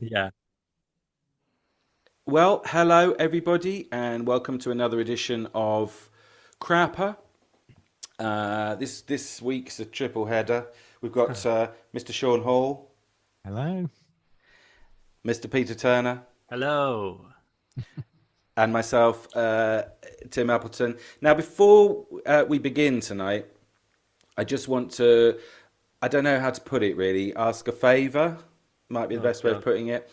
Yeah. Well, hello everybody, and welcome to another edition of Crapper. This week's a triple header. We've got Mr. Shaun Hall, Hello. Mr. Peter Turner, Hello. and myself, Tim Appleton. Now, before we begin tonight, I just want to, I don't know how to put it really, ask a favour, might be the Oh best way of God. putting it,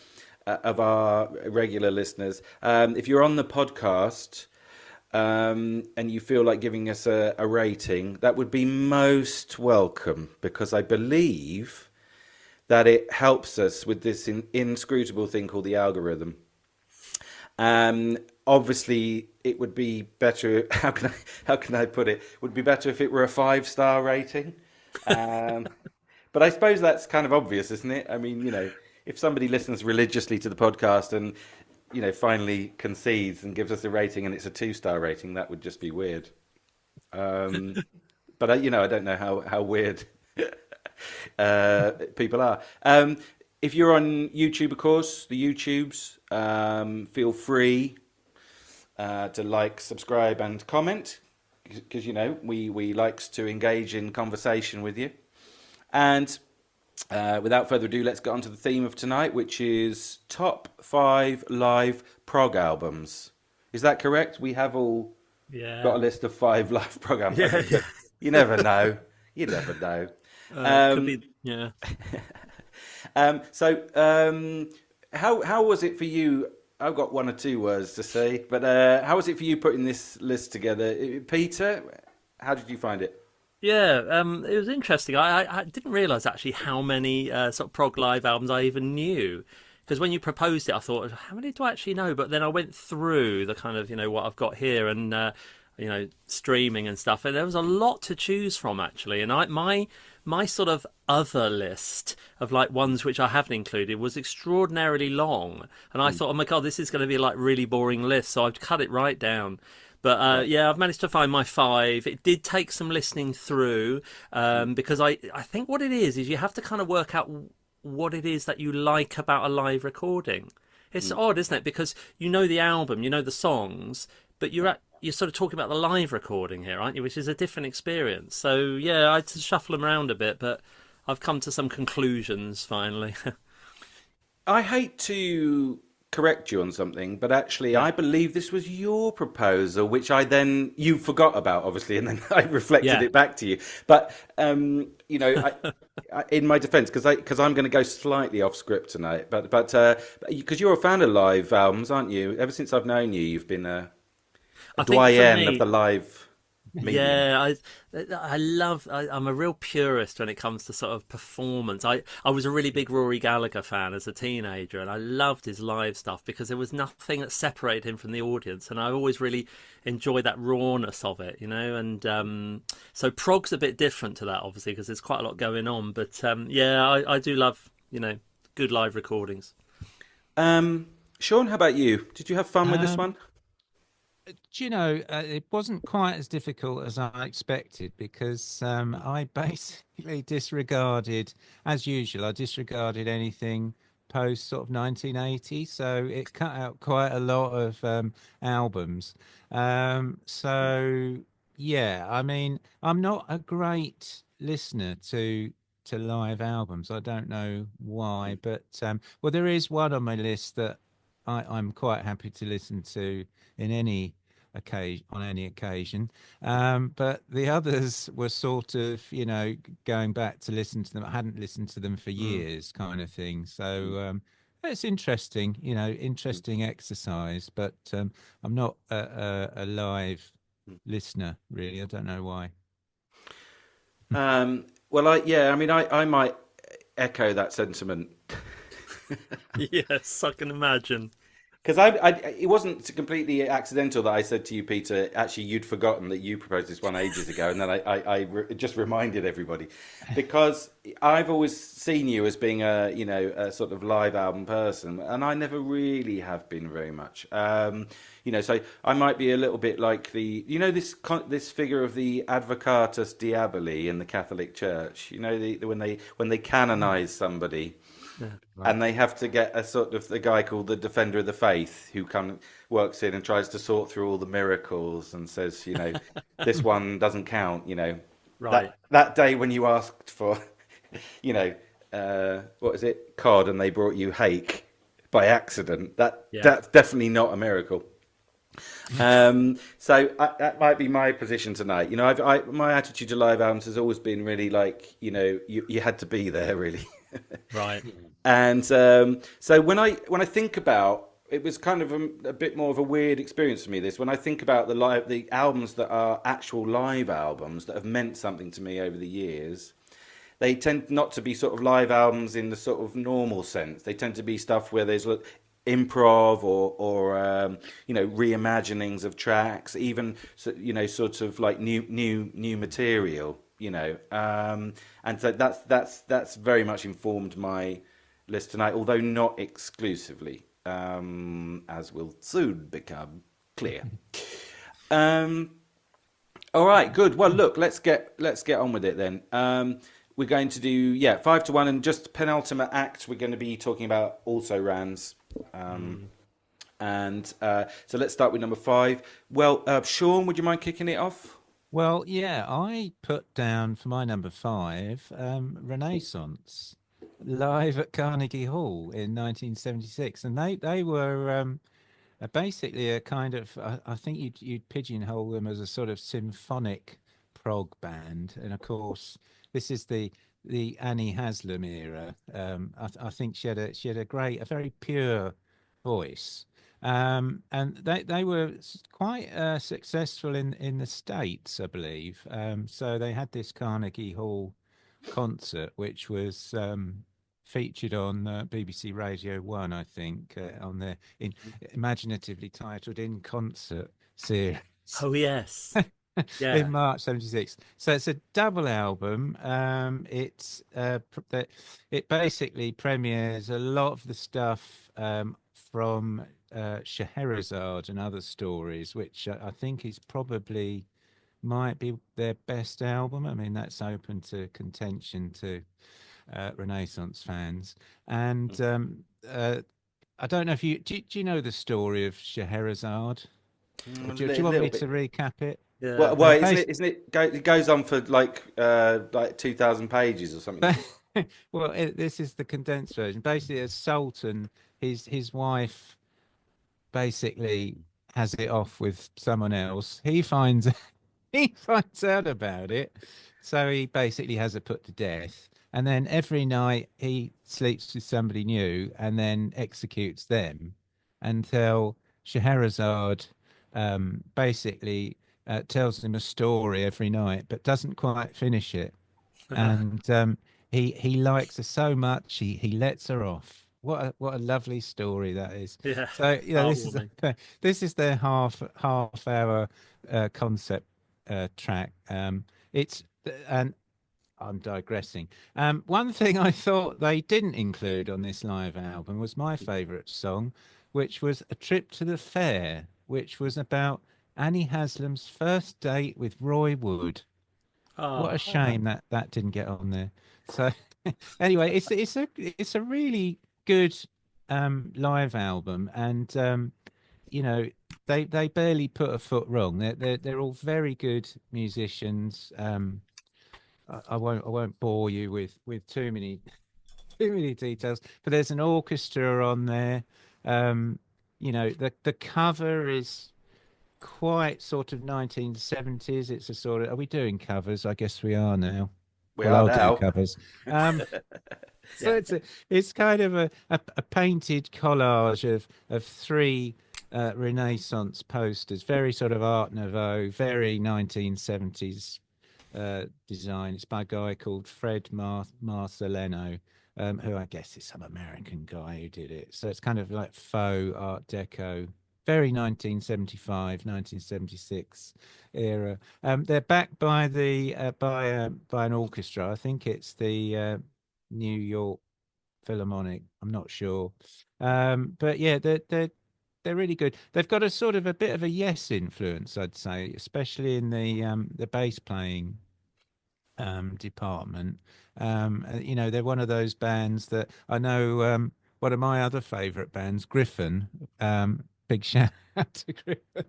of our regular listeners. If you're on the podcast, and you feel like giving us a rating, that would be most welcome because I believe that it helps us with this inscrutable thing called the algorithm. Obviously, it would be better. How can I put it? Would be better if it were a 5-star rating. Um, but I suppose that's kind of obvious, isn't it? I mean, if somebody listens religiously to the podcast and finally concedes and gives us a rating and it's a 2-star rating, that would just be weird. Um, but I don't know how weird people are. If you're on YouTube, of course, the YouTubes, feel free to like, subscribe, and comment because we likes to engage in conversation with you. And without further ado, let's get on to the theme of tonight, which is top 5 live prog albums. Is that correct? We have all got Yeah. a list of 5 live prog albums, Yeah. haven't we? But you never know. You never know. It could Um, be. Yeah. so, how was it for you? I've got one or two words to say, but how was it for you putting this list together, Peter? How did you find it? Yeah. It was interesting. I didn't realize actually how many sort of prog live albums I even knew. Because when you proposed it, I thought, how many do I actually know? But then I went through the kind of what I've got here and streaming and stuff, and there was a lot to choose from actually. And my sort of other list of like ones which I haven't included was extraordinarily long, and I Hmm. thought, oh my god, this is going to be like really boring list, so I've cut it right down. But Right. yeah, I've managed to find my 5. It did take some listening through Hmm. because I think what it is you have to kind of work out what it is that you like about a live recording. It's Hmm. odd, isn't it? Because you know the album, you know the songs, but you're sort of talking about the live recording here, aren't you? Which is a different experience. So yeah, I had to shuffle them around a bit, but I've come to some conclusions finally. I hate to correct you on something, but actually, Yeah, I believe this was your proposal, which you forgot about, obviously, and then I reflected yeah, it back to you. But in my defence, because I'm going to go slightly off script tonight, but because you're a fan of live albums, aren't you? Ever since I've known you, you've been a I think for doyen of the me, live medium. yeah, I'm a real purist when it comes to sort of performance. I was a really big Rory Gallagher fan as a teenager, and I loved his live stuff because there was nothing that separated him from the audience, and I always really enjoyed that rawness of it, And so prog's a bit different to that, obviously, because there's quite a lot going on. But yeah, I do love good live recordings. Sean, how about you? Did you have fun with this Um, one? it wasn't quite as difficult as I expected because I basically disregarded, as usual, I disregarded anything post sort of 1980. So it cut out quite a lot of albums. So yeah, I mean, I'm not a great listener to live albums. I don't know why, but well, there is one on my list that I'm quite happy to listen to in any occasion on any occasion. But the others were sort of, going back to listen to them. I hadn't listened to them for Mm, years, kind of thing. mm, So it's interesting, mm, interesting exercise. But I'm not a live mm. listener, really. I don't know why. Well, I mean, I might echo that sentiment Yes, I can imagine. because it wasn't completely accidental that I said to you, Peter. Actually, you'd forgotten that you proposed this one ages ago, and then just reminded everybody because I've always seen you as being a sort of live album person, and I never really have been very much. So I might be a little bit like this figure of the Advocatus Diaboli in the Catholic Church. When they canonize somebody. Yeah. Right. and they have to get a sort of the guy called the Defender of the Faith who works in and tries to sort through all the miracles and says, this one doesn't count. Right. That day when you asked for, you know, what is it, cod, and they brought you hake by accident. Yeah. That's definitely not a miracle. That might be my position tonight. My attitude to live albums has always been really like, you had to be there, really. Right. And so when I think about, it was kind of a bit more of a weird experience for me. This when I think about the albums that are actual live albums that have meant something to me over the years, they tend not to be sort of live albums in the sort of normal sense. They tend to be stuff where there's improv or reimaginings of tracks, even sort of like new material. And so that's very much informed my list tonight, although not exclusively, as will soon become clear. Um, all right, good. Well, look, let's get on with it then. We're going to do 5 to 1, and just penultimate act. We're going to be talking about also Rans, Mm. and so let's start with number 5. Well, Shaun, would you mind kicking it off? Well, yeah, I put down for my number 5, Renaissance live at Carnegie Hall in 1976, and they were basically a kind of I think you'd pigeonhole them as a sort of symphonic prog band, and of course this is the Annie Haslam era. I think she had a very pure voice, and they were quite successful in the States, I believe. So they had this Carnegie Hall concert, which was featured on BBC Radio 1, I think, on their imaginatively titled "In Concert" series Oh yes. in Yeah. March '76. So it's a double album. It basically premieres a lot of the stuff from Scheherazade and other stories, which I think is probably might be their best album. I mean, that's open to contention to Renaissance fans. And I don't know if do you know the story of Scheherazade? Or A do you want little me bit. to recap it? Yeah. Well, isn't Basically, it? Isn't it? It goes on for like 2,000 pages or something. well, this is the condensed version. Basically, a sultan, his wife basically has it off with someone else. He finds he finds out about it, so he basically has her put to death. And then every night he sleeps with somebody new, and then executes them until Scheherazade basically tells him a story every night, but doesn't quite finish it. And he likes her so much he lets her off. What a lovely story that is. Yeah. So Heartwarming. this is their half hour concept track. It's and I'm digressing. One thing I thought they didn't include on this live album was my favourite song, which was "A Trip to the Fair," which was about Annie Haslam's first date with Roy Wood. What a Ah. shame that that didn't get on there. So anyway, it's a really good live album, and you know they barely put a foot wrong. They're all very good musicians. I won't bore you with too many too many details, but there's an orchestra on there. Um, the cover is quite sort of 1970s. It's a sort of, are we doing covers? I guess we are now. We Well, are I'll do now. covers. Um, so Yeah. it's kind of a painted collage of three Renaissance posters, very sort of Art Nouveau, very 1970s design. It's by a guy called Fred Marceleno, who I guess is some American guy who did it. So it's kind of like faux Art Deco, very 1975, 1976 era. They're backed by the by an orchestra. I think it's the New York Philharmonic. I'm not sure, but yeah, they're really good. They've got a sort of a bit of a Yes influence, I'd say, especially in the bass playing. department. They're one of those bands that I know. One of my other favourite bands, Griffin. Big shout out to Griffin.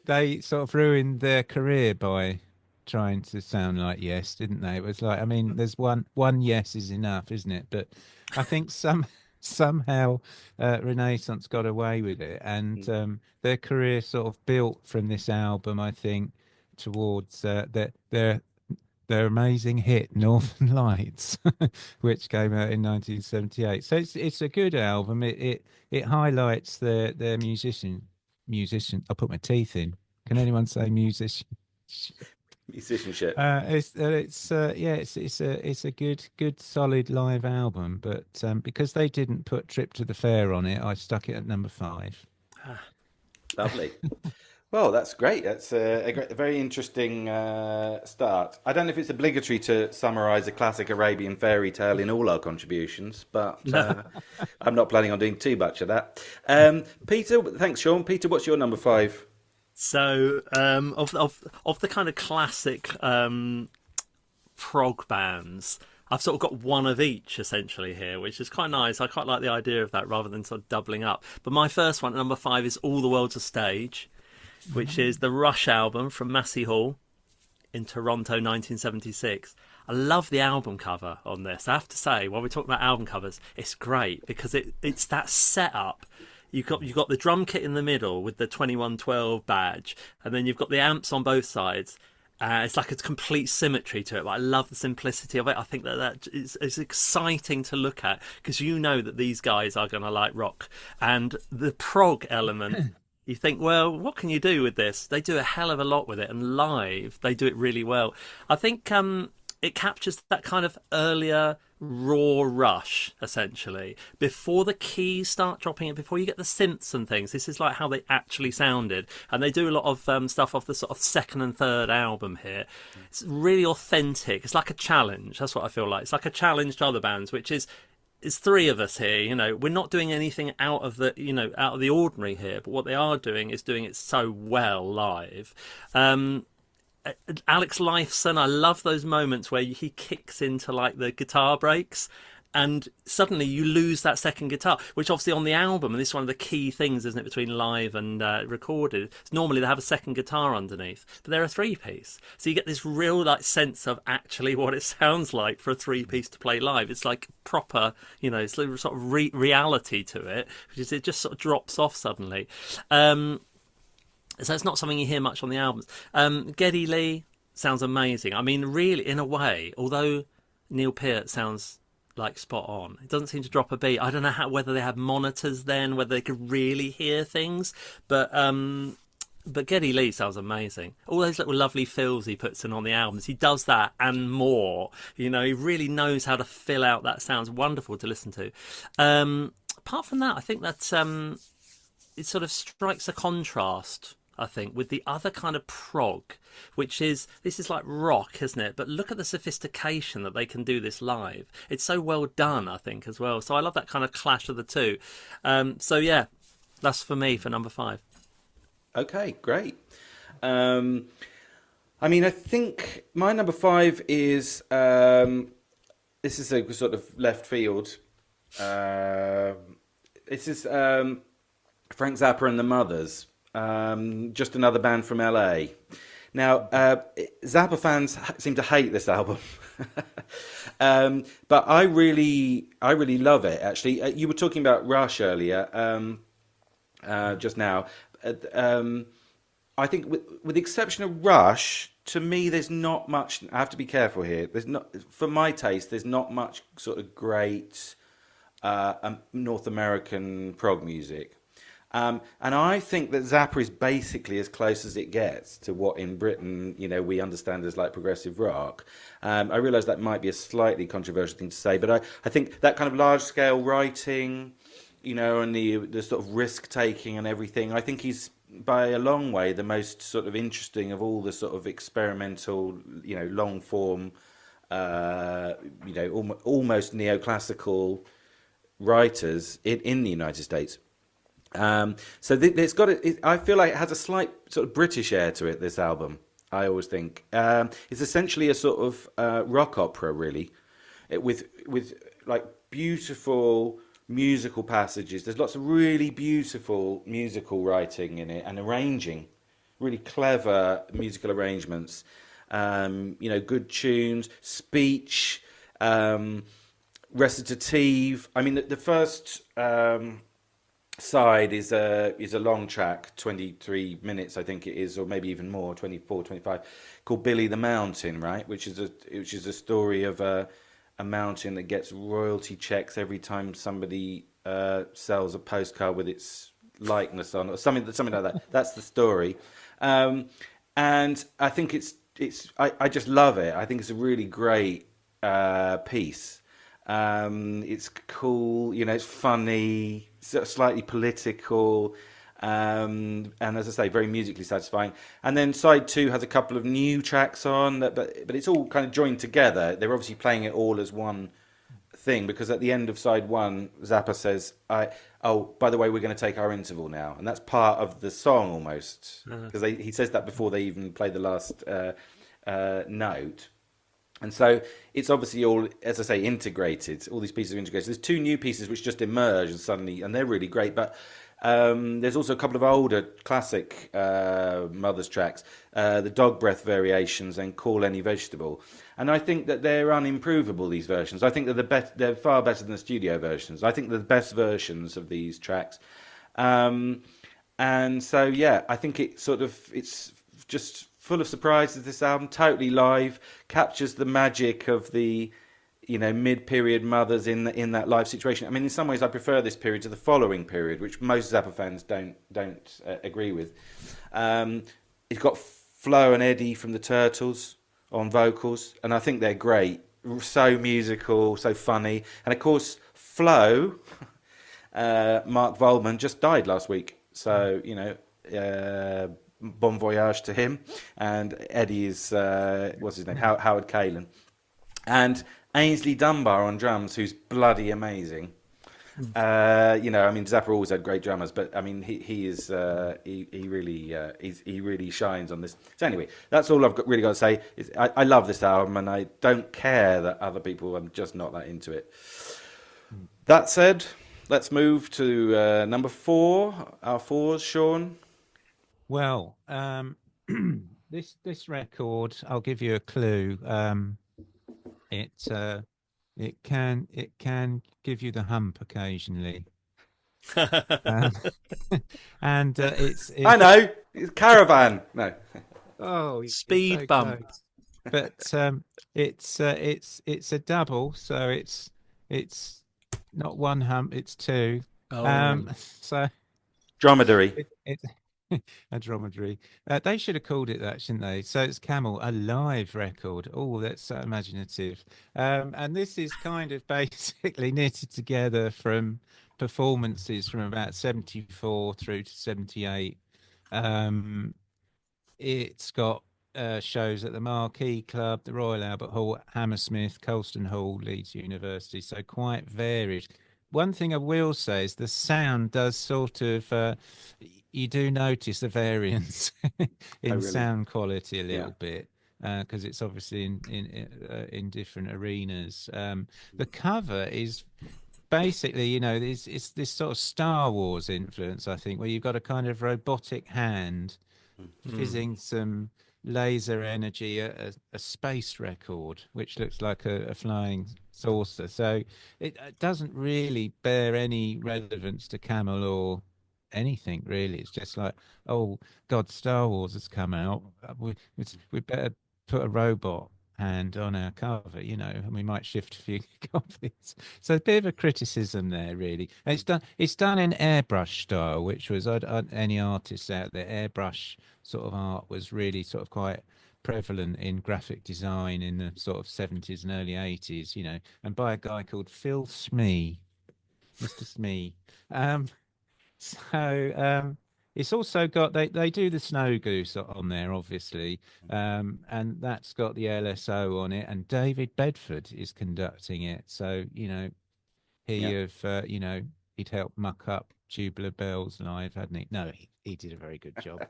They sort of ruined their career by trying to sound like Yes, didn't they? It was like, I mean, there's one Yes is enough, isn't it? But I think somehow Renaissance got away with it, and their career sort of built from this album. I think towards their amazing hit Northern Lights, which came out in 1978. So it's a good album. It highlights their musician. I put my teeth in. Can anyone say musician? Musicianship. It's a good solid live album. But because they didn't put Trip to the Fair on it, I stuck it at number 5. Lovely. Well, that's great. That's a very interesting start. I don't know if it's obligatory to summarise a classic Arabian fairy tale in all our contributions, but I'm not planning on doing too much of that. Peter, thanks, Shaun. Peter, what's your number 5? So, of the kind of classic prog bands, I've sort of got one of each essentially here, which is quite nice. I quite like the idea of that rather than sort of doubling up. But my first one, number 5, is All the World's a Stage, which is the Rush album from Massey Hall in Toronto, 1976. I love the album cover on this. I have to say, while we're talking about album covers, it's great because it's that setup. You've got the drum kit in the middle with the 2112 badge, and then you've got the amps on both sides. It's like a complete symmetry to it, but I love the simplicity of it. I think that is exciting to look at because you know that these guys are going to like rock. And the prog element, you think, well, what can you do with this? They do a hell of a lot with it, and live, they do it really well. I think it captures that kind of earlier raw Rush, essentially, before the keys start dropping it, before you get the synths and things. This is like how they actually sounded, and they do a lot of stuff off the sort of second and third album here. It's really authentic. It's like a challenge. That's what I feel like. It's like a challenge to other bands, which is it's 3 of us here. We're not doing anything out of the ordinary here, but what they are doing is doing it so well live. Alex Lifeson, I love those moments where he kicks into like the guitar breaks and suddenly you lose that second guitar, which obviously on the album, and this is one of the key things, isn't it, between live and recorded, is normally they have a second guitar underneath, but they're a 3-piece. So you get this real like sense of actually what it sounds like for a 3-piece to play live. It's like proper, it's sort of reality to it, which is it just sort of drops off suddenly. So it's not something you hear much on the albums. Geddy Lee sounds amazing. I mean, really, in a way, although Neil Peart sounds like spot on, it doesn't seem to drop a beat. I don't know whether they had monitors then, whether they could really hear things, but Geddy Lee sounds amazing. All those little lovely fills he puts in on the albums, he does that and more. He really knows how to fill out that sound. It's wonderful to listen to. Apart from that, I think that it sort of strikes a contrast, I think, with the other kind of prog, this is like rock, isn't it? But look at the sophistication that they can do this live. It's so well done, I think, as well. So I love that kind of clash of the two. So yeah, that's for me for number 5. Okay, great. I mean, I think my number 5 is this is a sort of left field. This is Frank Zappa and the Mothers. Just another band from LA. Now, Zappa fans seem to hate this album, but I really love it. Actually, you were talking about Rush earlier, just now. I think, with the exception of Rush, to me, there's not much. I have to be careful here. For my taste, there's not much sort of great North American prog music. And I think that Zappa is basically as close as it gets to what in Britain, we understand as like progressive rock. I realise that might be a slightly controversial thing to say, but I think that kind of large-scale writing, and the sort of risk-taking and everything, I think he's by a long way the most sort of interesting of all the sort of experimental, long-form, almost neoclassical writers in the United States. So it's got I feel like it has a slight sort of British air to it, this album. I always think it's essentially a sort of rock opera, really, with like beautiful musical passages. There's lots of really beautiful musical writing in it and arranging, really clever musical arrangements. Good tunes, speech, um, recitative. I mean, the first side is a long track, 23 minutes I think it is, or maybe even more, 24, 25, called Billy the Mountain, right? Which is a story of a mountain that gets royalty checks every time somebody sells a postcard with its likeness on, or something like that. That's the story. um, and I think I just love it. I think it's a really great piece. It's cool, it's funny, slightly political, and as I say, very musically satisfying. And then side two has a couple of new tracks on, but it's all kind of joined together. They're obviously playing it all as one thing, because at the end of side one, Zappa says, "Oh, by the way, we're going to take our interval now," and that's part of the song almost, because he says that before they even play the last note. And so it's obviously all, as I say, integrated. All these pieces are integrated. There's two new pieces which just emerge and suddenly, and they're really great. But there's also a couple of older classic Mothers tracks, the Dog Breath variations and Call Any Vegetable. And I think that they're unimprovable, these versions. I think they're far better than the studio versions. I think they're the best versions of these tracks. And so, yeah, I think it's just full of surprises. This album, totally live, captures the magic of the mid-period Mothers in that live situation. I mean, in some ways, I prefer this period to the following period, which most Zappa fans don't agree with. It's got Flo and Eddie from the Turtles on vocals, and I think they're great. So musical, so funny, and of course, Flo, Mark Volman, just died last week. So bon voyage to him. And Eddie is what's his name, Howard Kalen, and Ainsley Dunbar on drums, who's bloody amazing. I mean, Zappa always had great drummers, but I mean, he really shines on this. So anyway, that's all really got to say. I love this album, and I don't care that other people, I'm just not that into it. That said, let's move to number 4. Our fours, Shaun. Well, this record, I'll give you a clue. It can give you the hump occasionally, um, and I it's know, it's Caravan. No. oh, you're Speed so bump. close. But it's a double, so it's not one hump, it's two. Oh, So Dromedary. it a dromedary. They should have called it that, shouldn't they? So it's Camel, a live record. Oh, that's so imaginative. And this is kind of basically knitted together from performances from about 74 through to 78. Um, it's got shows at the Marquee Club, the Royal Albert Hall, Hammersmith, Colston Hall, Leeds University. So quite varied. One thing I will say is the sound does sort of, you do notice the variance Oh, in really? sound quality a Yeah. little bit. Because it's obviously in different arenas. The cover is basically, it's this sort of Star Wars influence, I think, where you've got a kind of robotic hand mm. fizzing some laser energy, a space record, which looks like a flying saucer. So it doesn't really bear any relevance to Camel or anything, really. It's just like, oh, God, Star Wars has come out. We better put a robot hand on our cover, and we might shift a few copies. So a bit of a criticism there, really. And it's done in airbrush style, which was any artists out there, airbrush sort of art was really sort of quite prevalent in graphic design in the sort of 70s and early 80s, and by a guy called Phil Smee, Mr. Smee. Um, so it's also got they do the Snow Goose on there, obviously, and that's got the LSO on it, and David Bedford is conducting it. So he Yeah. have he'd helped muck up Tubular Bells live, hadn't he? No, he did a very good job.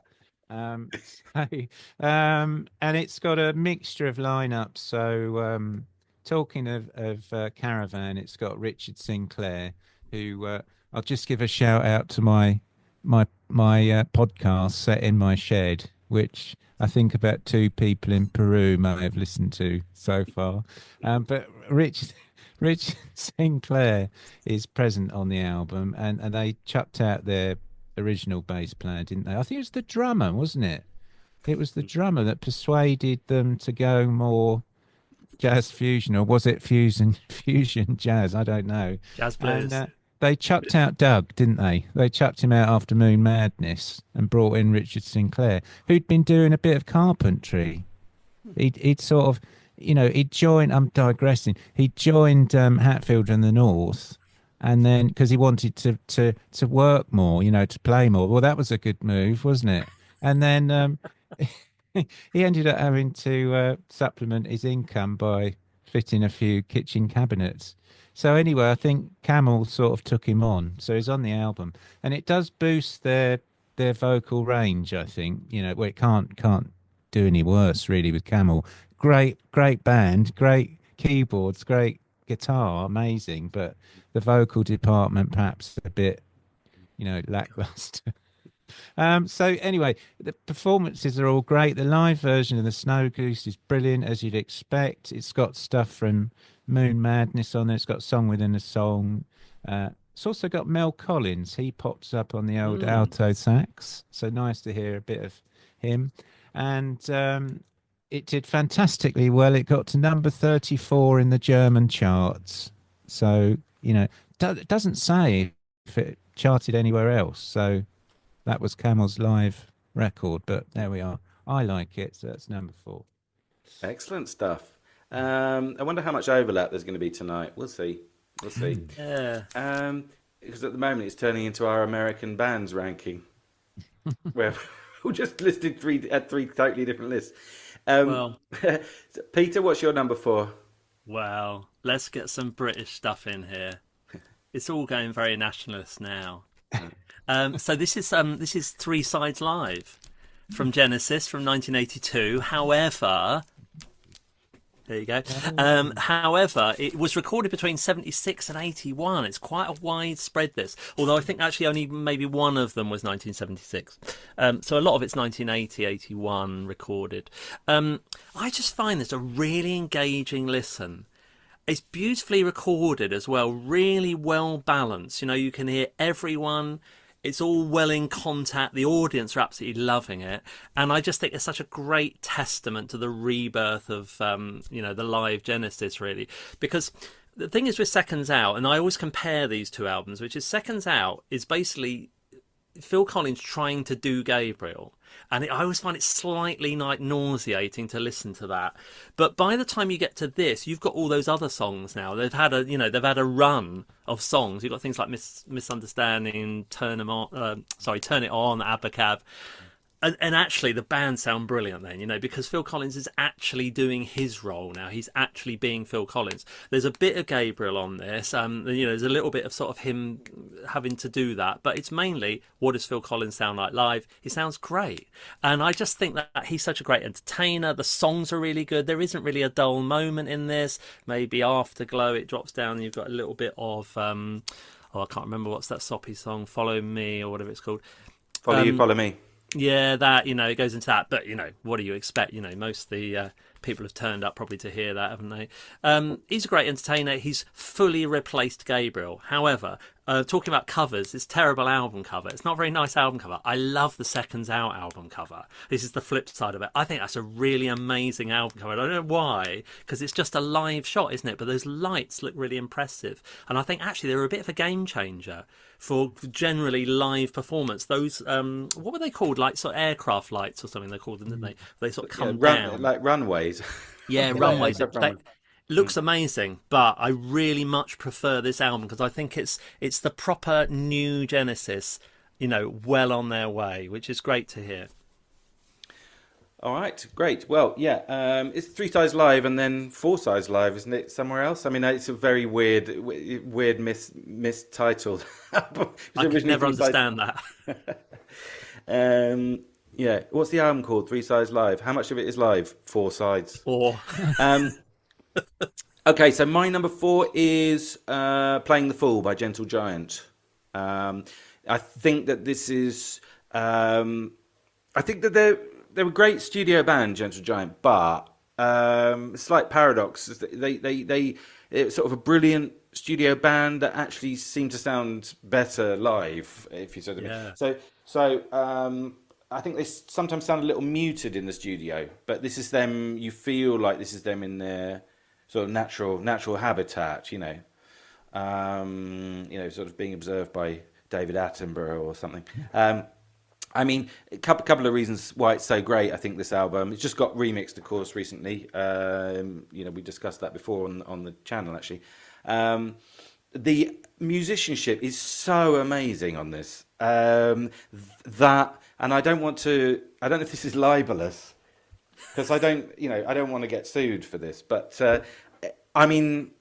So, and it's got a mixture of lineups. So, talking of Caravan, it's got Richard Sinclair, who I'll just give a shout out to my podcast set in my shed, which I think about two people in Peru may have listened to so far. But Richard Sinclair is present on the album, and they chucked out their original bass player, didn't they? I think it was the drummer, wasn't it? It was the drummer that persuaded them to go more jazz fusion, or was it fusion jazz? I don't know. Jazz And blues. they chucked out Doug, didn't they? They chucked him out after Moon Madness and brought in Richard Sinclair, who'd been doing a bit of carpentry. He'd sort of, he'd joined. I'm digressing. He joined Hatfield and the North, and then because he wanted to work more, to play more. Well, that was a good move, wasn't it? And then he ended up having to supplement his income by fitting a few kitchen cabinets. So anyway, I think Camel sort of took him on. So he's on the album, and it does boost their vocal range. I think well, it can't do any worse really with Camel. Great band, great keyboards, great guitar, amazing. But the vocal department perhaps a bit lackluster. So anyway, the performances are all great. The live version of the Snow Goose is brilliant, as you'd expect. It's got stuff from Moon Madness on there. It's got Song Within a Song. It's also got Mel Collins. He pops up on the old Mm. alto sax. So nice to hear a bit of him. And it did fantastically well. It got to number 34 in the German charts. So, it doesn't say if it charted anywhere else. So that was Camel's live record, but there we are. I like it, so that's number 4. Excellent stuff. I wonder how much overlap there's going to be tonight. We'll see. We'll see. Yeah. Because at the moment it's turning into our American bands ranking, where we just listed three totally different lists. Well, Peter, what's your number 4? well, let's get some British stuff in here. It's all going very nationalist now. So this is Three Sides Live from Genesis from 1982. However, there you go. However, it was recorded between 76 and 81. It's quite a widespread this, although I think actually only maybe one of them was 1976. So a lot of it's 1980, 81 recorded. I just find this a really engaging listen. It's beautifully recorded as well, really well balanced. You can hear everyone. It's all well in contact. The audience are absolutely loving it. And I just think it's such a great testament to the rebirth of, the live Genesis, really. Because the thing is with Seconds Out, and I always compare these two albums, which is Seconds Out is basically Phil Collins trying to do Gabriel. And I always find it slightly nauseating to listen to that. But by the time you get to this, you've got all those other songs now. They've had a run of songs. You've got things like Misunderstanding, Turn 'Em On, Turn It On, Abacab. And actually, the band sound brilliant then, because Phil Collins is actually doing his role now. He's actually being Phil Collins. There's a bit of Gabriel on this. There's a little bit of sort of him having to do that. But it's mainly, what does Phil Collins sound like live? He sounds great. And I just think that he's such a great entertainer. The songs are really good. There isn't really a dull moment in this. Maybe Afterglow, it drops down and you've got a little bit of, I can't remember what's that soppy song, Follow Me or whatever it's called. Follow You, Follow Me. Yeah, that, it goes into that. But, what do you expect? Most of the people have turned up probably to hear that, haven't they? He's a great entertainer. He's fully replaced Gabriel. However, talking about covers, this terrible album cover. It's not a very nice album cover. I love the Seconds Out album cover. This is the flip side of it. I think that's a really amazing album cover. I don't know why, because it's just a live shot, isn't it? But those lights look really impressive. And I think actually they're a bit of a game changer for generally live performance. Those, what were they called? Like sort of aircraft lights or something they called them, didn't they? They sort of come down. Like runways. Yeah, runways. Looks amazing, but I really much prefer this album because I think it's the proper new Genesis, well on their way, which is great to hear. All right, great. Well, yeah, it's Three Sides Live and then Four Sides Live, isn't it? Somewhere else. I mean, it's a very weird mistitled album. I could never understand that. Yeah. What's the album called? Three Sides Live. How much of it is live? Four sides. Or Um, okay, so my number four is Playing the Fool by Gentle Giant. Um, I think that this is. I think that they're a great studio band, Gentle Giant, but slight paradox. They it's sort of a brilliant studio band that actually seem to sound better live, if you said to me. yeah, So I think they sometimes sound a little muted in the studio, but this is them. You feel like this is them in their sort of natural habitat. Sort of being observed by David Attenborough or something. I mean, a couple of reasons why it's so great. I think this album, it's just got remixed, of course, recently. We discussed that before on the channel actually. The musicianship is so amazing on this. And I don't know if this is libelous because I don't want to get sued for this, but I mean,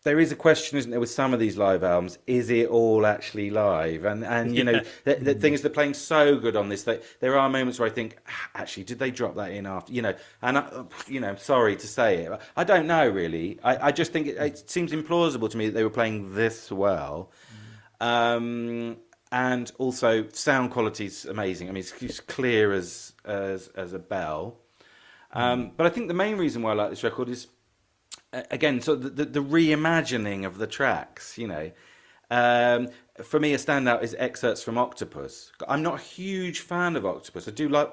there is a question, isn't there, with some of these live albums? Is it all actually live? And yeah, the thing is, they're playing so good on this that there are moments where I think, actually, did they drop that in after? And I'm sorry to say it, I don't know really. I just think it seems implausible to me that they were playing this well. And also, sound quality is amazing. I mean, it's clear as a bell. But I think the main reason why I like this record is again, so the reimagining of the tracks, for me, a standout is excerpts from Octopus. I'm not a huge fan of Octopus. I do love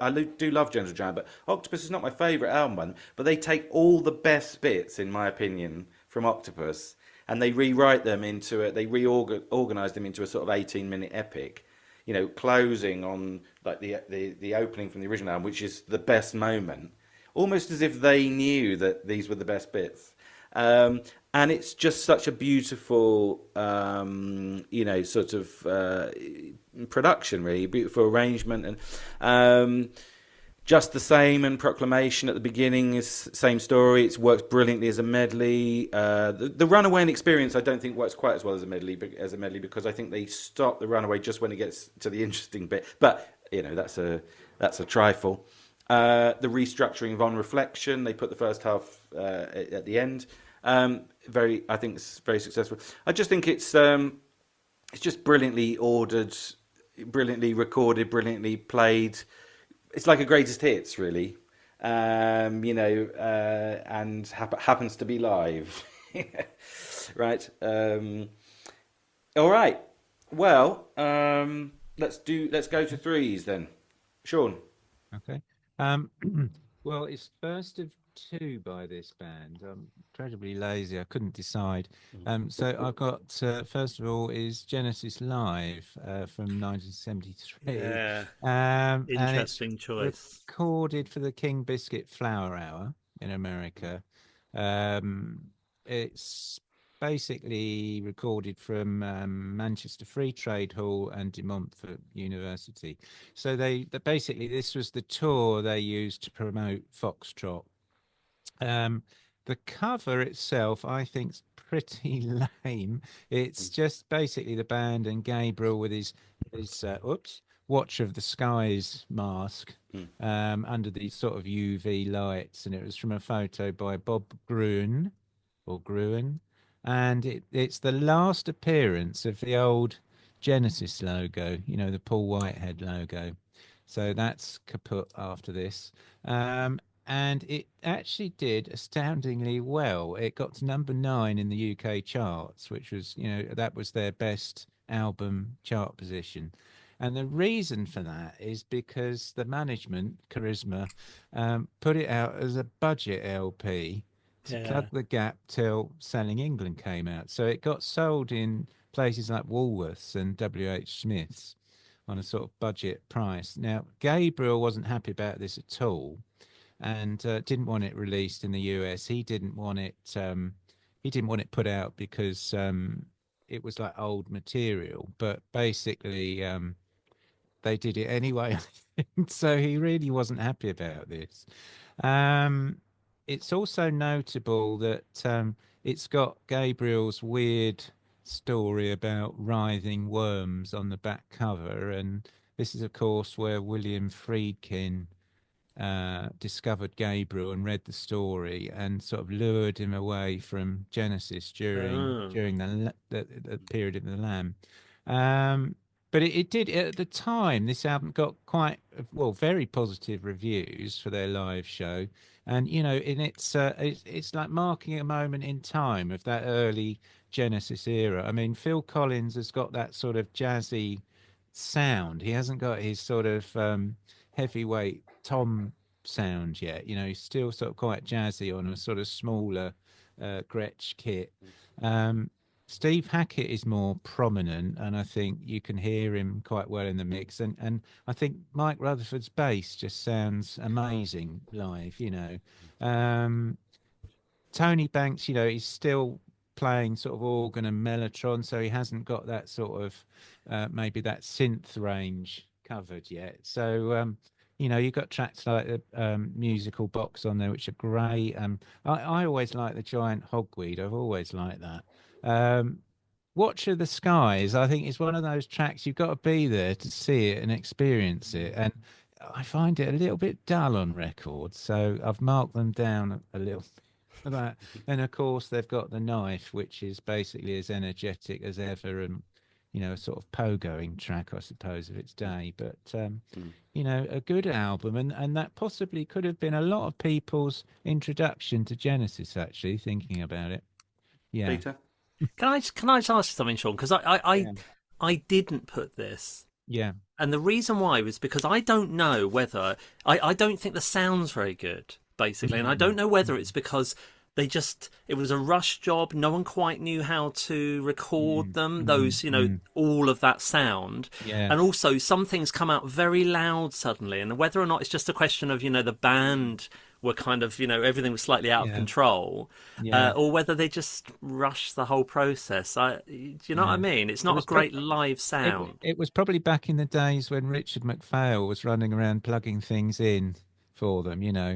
Gentle Giant, but Octopus is not my favourite album one. But they take all the best bits, in my opinion, from Octopus, and they rewrite them into it. They reorganize them into a sort of 18-minute epic. Closing on like the opening from the original album, which is the best moment, almost as if they knew that these were the best bits. And it's just such a beautiful, sort of production, really beautiful arrangement, and just the same. And Proclamation at the beginning is same story. It works brilliantly as a medley. The Runaway and Experience, I don't think works quite as well as a medley, because I think they stop the Runaway just when it gets to the interesting bit. But that's a trifle. The restructuring of On Reflection, they put the first half at the end. I think it's very successful. I just think it's just brilliantly ordered, brilliantly recorded, brilliantly played. It's like a greatest hits, really. And happens to be live, right? All right. Well, let's go to threes then, Shaun. Okay. Well, it's first of two by this band. I'm incredibly lazy. I couldn't decide. So I've got first of all is Genesis Live from 1973, yeah. and it's Interesting choice. recorded for the King Biscuit Flower Hour in America. It's basically recorded from Manchester Free Trade Hall and De Montfort University. So basically this was the tour they used to promote Foxtrot. Um, the cover itself, I think, is pretty lame. It's just basically the band and Gabriel with his Watch of the Skies mask Mm. under these sort of UV lights, and it was from a photo by Bob Gruen, and it's the last appearance of the old Genesis logo, the Paul Whitehead logo. So that's kaput after this. And it actually did astoundingly well. It got to number 9 in the UK charts, which was, that was their best album chart position. And the reason for that is because the management, Charisma, put it out as a budget LP to plug Yeah, the gap till Selling England came out. So it got sold in places like Woolworths and WH Smith's on a sort of budget price. Now, Gabriel wasn't happy about this at all, and didn't want it released in the US. He didn't want it. He didn't want it put out because it was like old material. But basically, they did it anyway. I think. So he really wasn't happy about this. Um, it's also notable that it's got Gabriel's weird story about writhing worms on the back cover, and this is of course where William Friedkin discovered Gabriel and read the story and sort of lured him away from Genesis Oh. during the period of the Lamb. Um, but it did at the time. This album got quite well, very positive reviews for their live show, and in it's like marking a moment in time of that early Genesis era. I mean, Phil Collins has got that sort of jazzy sound. He hasn't got his sort of heavyweight Tom sound yet. He's still sort of quite jazzy on a sort of smaller Gretsch kit. Um, Steve Hackett is more prominent, and I think you can hear him quite well in the mix. And I think Mike Rutherford's bass just sounds amazing live. Um, Tony Banks, he's still playing sort of organ and mellotron, so he hasn't got that sort of maybe that synth range covered yet. So you've got tracks like the musical box on there, which are great. I always like the Giant Hogweed. I've always liked that. Watch of the Skies, I think, is one of those tracks you've got to be there to see it and experience it. And I find it a little bit dull on record, so I've marked them down a little that. And of course, they've got the Knife, which is basically as energetic as ever, and a sort of pogoing track, I suppose, of its day. But a good album, and that possibly could have been a lot of people's introduction to Genesis. Actually, thinking about it, yeah, Peter? Can I just ask you something, Sean? Because yeah, I didn't put this. yeah, And the reason why was because I don't know whether I don't think the sound's very good, basically, and I don't know whether it's because it was a rush job. No one quite knew how to record them. Those, all of that sound, yeah, and also some things come out very loud suddenly, and whether or not it's just a question of the band were kind of everything was slightly out of yeah, control, yeah, or whether they just rushed the whole process. Do you know what I yeah. mean? It's It not a was prob- great live it, sound. it was probably back in the days when Richard McPhail was running around plugging things in for them. Yeah,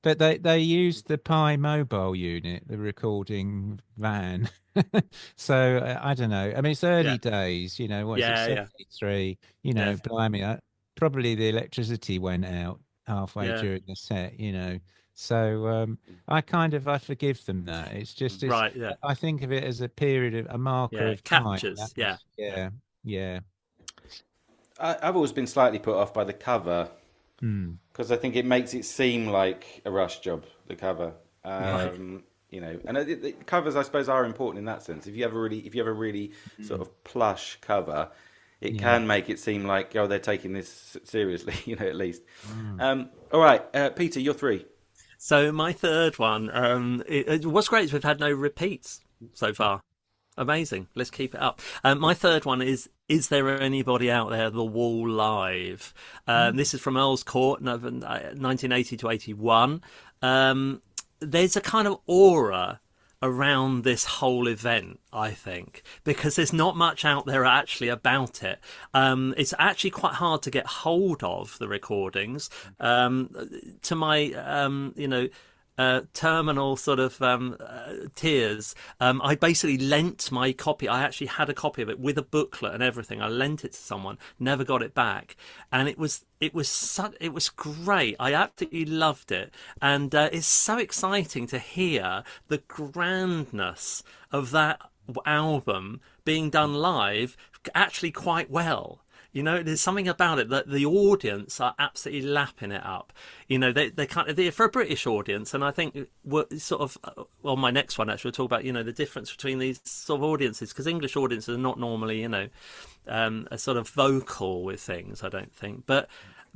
But they used the Pi mobile unit, the recording van. So I don't know. I mean, it's yeah, early days. What is it, yeah, yeah, 73? yeah, Blimey, probably the electricity went out halfway yeah. during the set. So I forgive them that. It's Right, yeah, I think of it as a period of a marker yeah. of time. That Captures, yeah, was, yeah, yeah. I've always been slightly put off by the cover Hmm. because I think it makes it seem like a rush job, the cover. right, And covers, I suppose, are important in that sense. If you have a really sort of plush cover, it Yeah. can make it seem like, oh, they're taking this seriously, at least. Mm. All right, Peter, you're three. So my third one, what's great is we've had no repeats so far. Amazing. Let's keep it up. My third one is there anybody out there? The Wall Live. This is from Earl's Court, 1980 to 81. There's a kind of aura around this whole event, I think, because there's not much out there actually about it. It's actually quite hard to get hold of the recordings. To my, terminal sort of tears, I basically lent my copy. I actually had a copy of it with a booklet and everything. I lent it to someone, never got it back, and it was great. I absolutely loved it, and it's so exciting to hear the grandness of that album being done live actually quite well. There's something about it that the audience are absolutely lapping it up. They can't. They're for a British audience, and I think we're sort of. Well, my next one actually will talk about the difference between these sort of audiences, because English audiences are not normally a sort of vocal with things. I don't think, but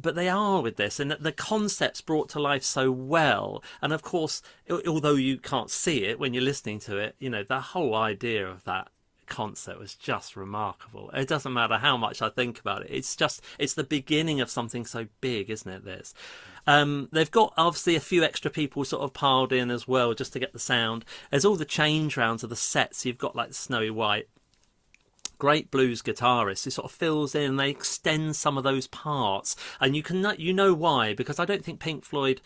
they are with this, and the concept's brought to life so well. And of course, although you can't see it when you're listening to it, the whole idea of that concert was just remarkable. It doesn't matter how much I think about it, it's the beginning of something so big, isn't it? They've got obviously a few extra people sort of piled in as well just to get the sound. There's all the change rounds of the sets. You've got like Snowy White, great blues guitarist who sort of fills in. They extend some of those parts, and why, because I don't think Pink Floyd,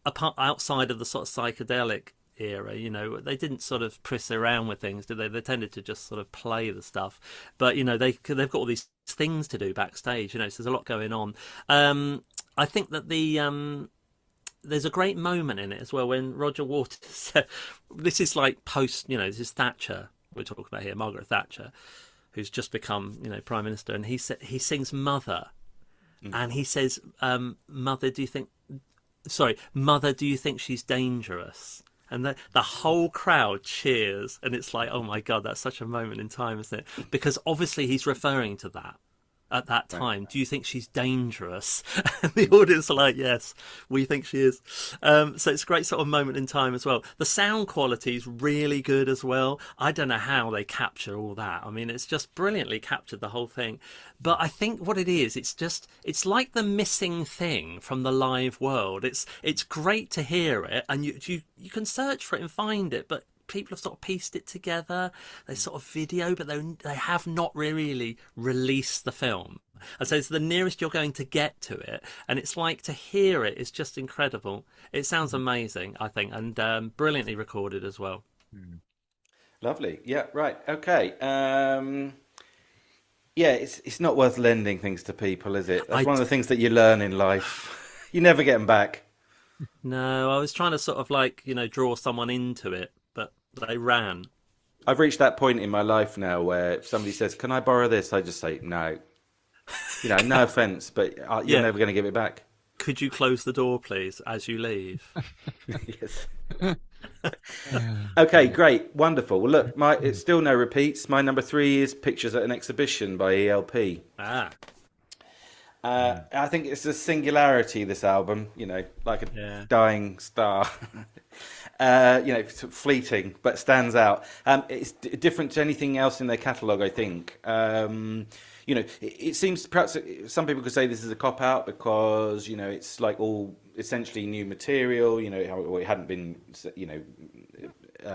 apart outside of the sort of psychedelic era. You know, they didn't sort of priss around with things, did they? They tended to just sort of play the stuff. But you know, they've got all these things to do backstage. You know, so there's a lot going on. I think that there's a great moment in it as well when Roger Waters said, this is like post, you know, this is Thatcher we're talking about here, Margaret Thatcher, who's just become, you know, Prime Minister, and he sings Mother, and he says, Mother, do you think she's dangerous? And the whole crowd cheers, and it's like, oh my God, that's such a moment in time, isn't it? Because obviously he's referring to that at that time. Do you think she's dangerous? And the audience are like, yes, we think she is. So it's a great sort of moment in time as well. The sound quality is really good as well. I don't know how they capture all that. I mean, it's just brilliantly captured the whole thing. But I think what it is, it's like the missing thing from the live world. It's great to hear it, and you can search for it and find it, but people have sort of pieced it together. They sort of video, but they have not really released the film. And so it's the nearest you're going to get to it. And it's like, to hear it is just incredible. It sounds amazing, I think, and brilliantly recorded as well. Lovely. Yeah, right. Okay. Yeah, it's not worth lending things to people, is it? That's one of the things that you learn in life. You never get them back. No, I was trying to sort of like, you know, draw someone into it, but they ran. I've reached that point in my life now where if somebody says, "Can I borrow this?" I just say no. You know, no offense, but you're never going to give it back. Could you close the door, please, as you leave? Yes. Okay, great, wonderful. Well, look, it's still no repeats. My number 3 is Pictures at an Exhibition by ELP. I think it's a singularity, this album, you know, like a dying star. You know, sort of fleeting, but stands out. It's different to anything else in their catalogue, I think. You know, it seems perhaps some people could say this is a cop-out because, you know, it's like all essentially new material, you know, it hadn't been, you know,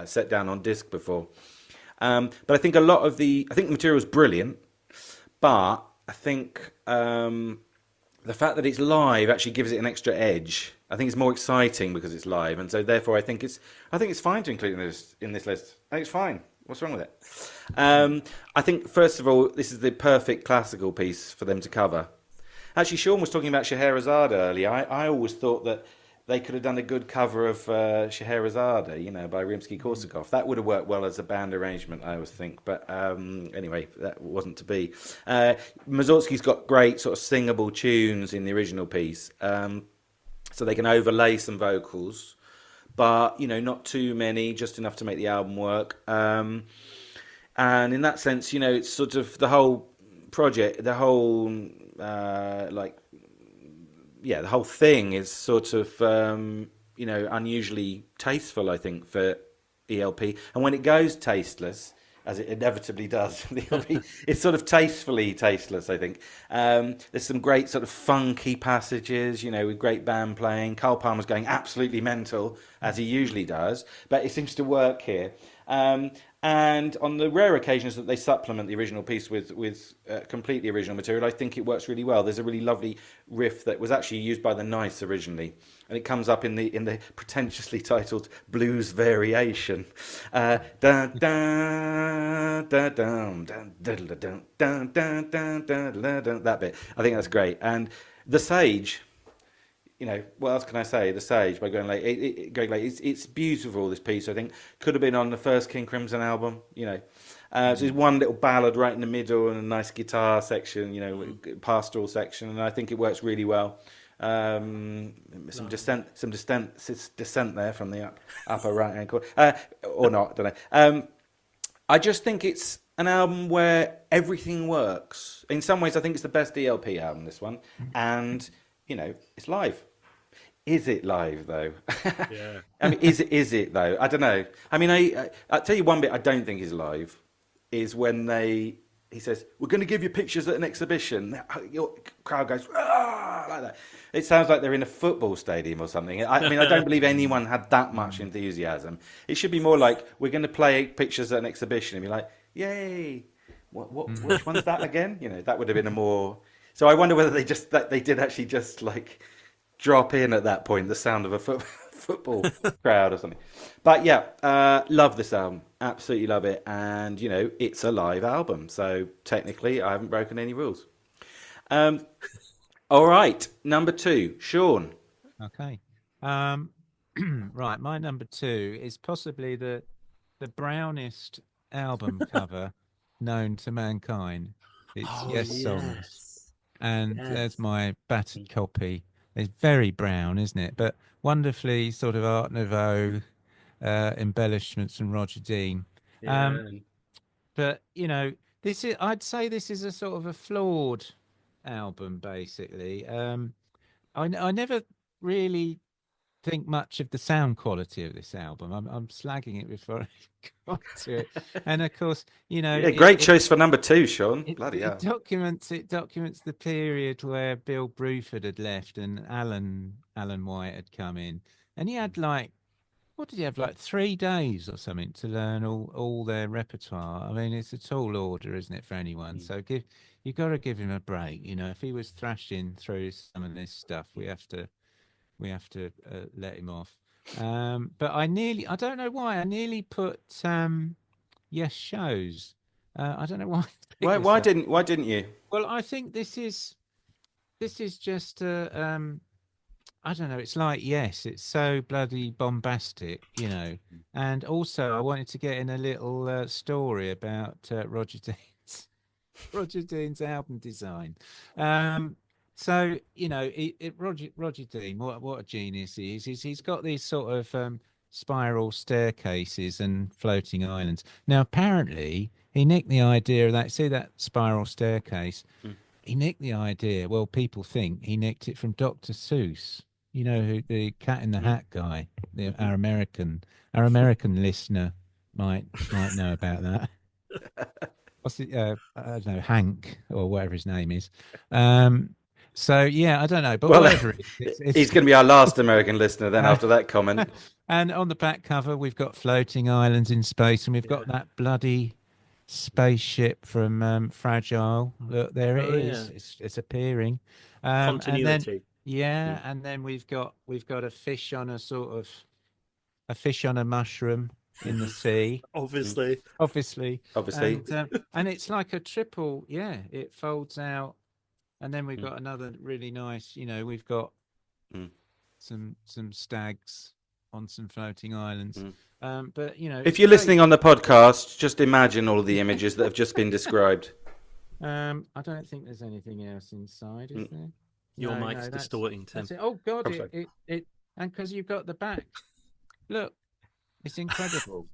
set down on disc before. But I think the material is brilliant, but I think the fact that it's live actually gives it an extra edge. I think it's more exciting because it's live, and so therefore I think it's fine to include in this list. I think it's fine. What's wrong with it? I think first of all, this is the perfect classical piece for them to cover. Actually, Shaun was talking about Scheherazade earlier. I always thought that they could have done a good cover of Scheherazade, you know, by Rimsky-Korsakov. That would have worked well as a band arrangement, I always think. But anyway, that wasn't to be. Mussorgsky's got great sort of singable tunes in the original piece, so they can overlay some vocals, but, you know, not too many, just enough to make the album work. And in that sense, you know, it's sort of the whole project, the whole the whole thing is sort of, you know, unusually tasteful, I think, for ELP. And when it goes tasteless, as it inevitably does, it's sort of tastefully tasteless, I think. There's some great sort of funky passages, you know, with great band playing. Carl Palmer's going absolutely mental, as he usually does, but it seems to work here. And on the rare occasions that they supplement the original piece with completely original material, I think it works really well. There's a really lovely riff that was actually used by the Nice originally, and it comes up in the pretentiously titled Blues Variation. That bit, I think that's great. And The Sage, you know, what else can I say? The Sage by Going Late. It's beautiful, this piece, I think. Could have been on the first King Crimson album, you know. So there's one little ballad right in the middle and a nice guitar section, you know, pastoral section, and I think it works really well. Some dissent there from the upper right hand corner, or not, don't know. I just think it's an album where everything works. In some ways, I think it's the best ELP album, this one, and you know, it's live. Is it live though? Yeah. I mean, is it though? I don't know. I mean, I'll tell you one bit I don't think is live is when he says, "We're going to give you pictures at an exhibition." Your crowd goes, "Ah!" like that. It sounds like they're in a football stadium or something. I mean, I don't believe anyone had that much enthusiasm. It should be more like, "We're going to play pictures at an exhibition," and be like, "Yay! Which one's that again?" You know, that would have been a more. So I wonder whether they did actually just like drop in at that point the sound of a football crowd or something. But yeah, love this album. Absolutely love it. And, you know, it's a live album. So technically, I haven't broken any rules. Um, all right. Number two, Sean. Okay. Um, right, my number two is possibly the brownest album cover known to mankind. It's Oh Yes Songs, yes, and there's yes, my battered copy. It's very brown, isn't it? But wonderfully sort of Art Nouveau embellishments from Roger Dean. Um, yeah. but you know, this is I'd say this is a sort of a flawed album, basically. I never really think much of the sound quality of this album. I'm slagging it before I got to it, and of course, you know, Yeah, great choice for number two, Sean. Bloody hell. it documents the period where Bill Bruford had left and Alan White had come in, and he had like what did he have like 3 days or something to learn all their repertoire. I mean, it's a tall order, isn't it, for anyone? So you got to give him a break. You know, if he was thrashing through some of this stuff, we have to let him off. But I don't know why, I nearly put Yes Shows. I don't know why I picked Why, this why up. didn't why didn't you? Well, I think this is just I don't know. It's like Yes, it's so bloody bombastic, you know. And also, I wanted to get in a little story about Roger Dean's album design. Um, so you know, Roger Dean, what a genius he is. He's got these sort of spiral staircases and floating islands. Now, apparently, he nicked the idea of that. See that spiral staircase? Mm. He nicked the idea. Well, people think he nicked it from Dr. Seuss. You know, who the Cat in the Mm. Hat guy. Hmm. Our American listener might know about that. What's it? I don't know, Hank or whatever his name is. Um, so yeah, I don't know, but Well, whatever it is, he's it's going to be our last American listener then uh, after that comment. and on the back cover we've got floating islands in space, and we've got Yeah. that bloody spaceship from Fragile. Look, there it Oh yeah. is. It's appearing, and then Continuity. yeah, and then we've got a fish on a mushroom in the sea, Mm. Obviously. obviously, Obviously. and it's like a triple. Yeah, it folds out, and then we've Mm. got another really nice. You know, we've got Mm. some stags on some floating islands. Mm. But you know, If it's you're great. listening on the podcast, just imagine all of the images that have just been described. I don't think there's anything else inside, is Mm. there? Your No, mic's no, distorting, that's Tim. it. Oh God, I'm sorry. and because you've got the back. Look, it's incredible.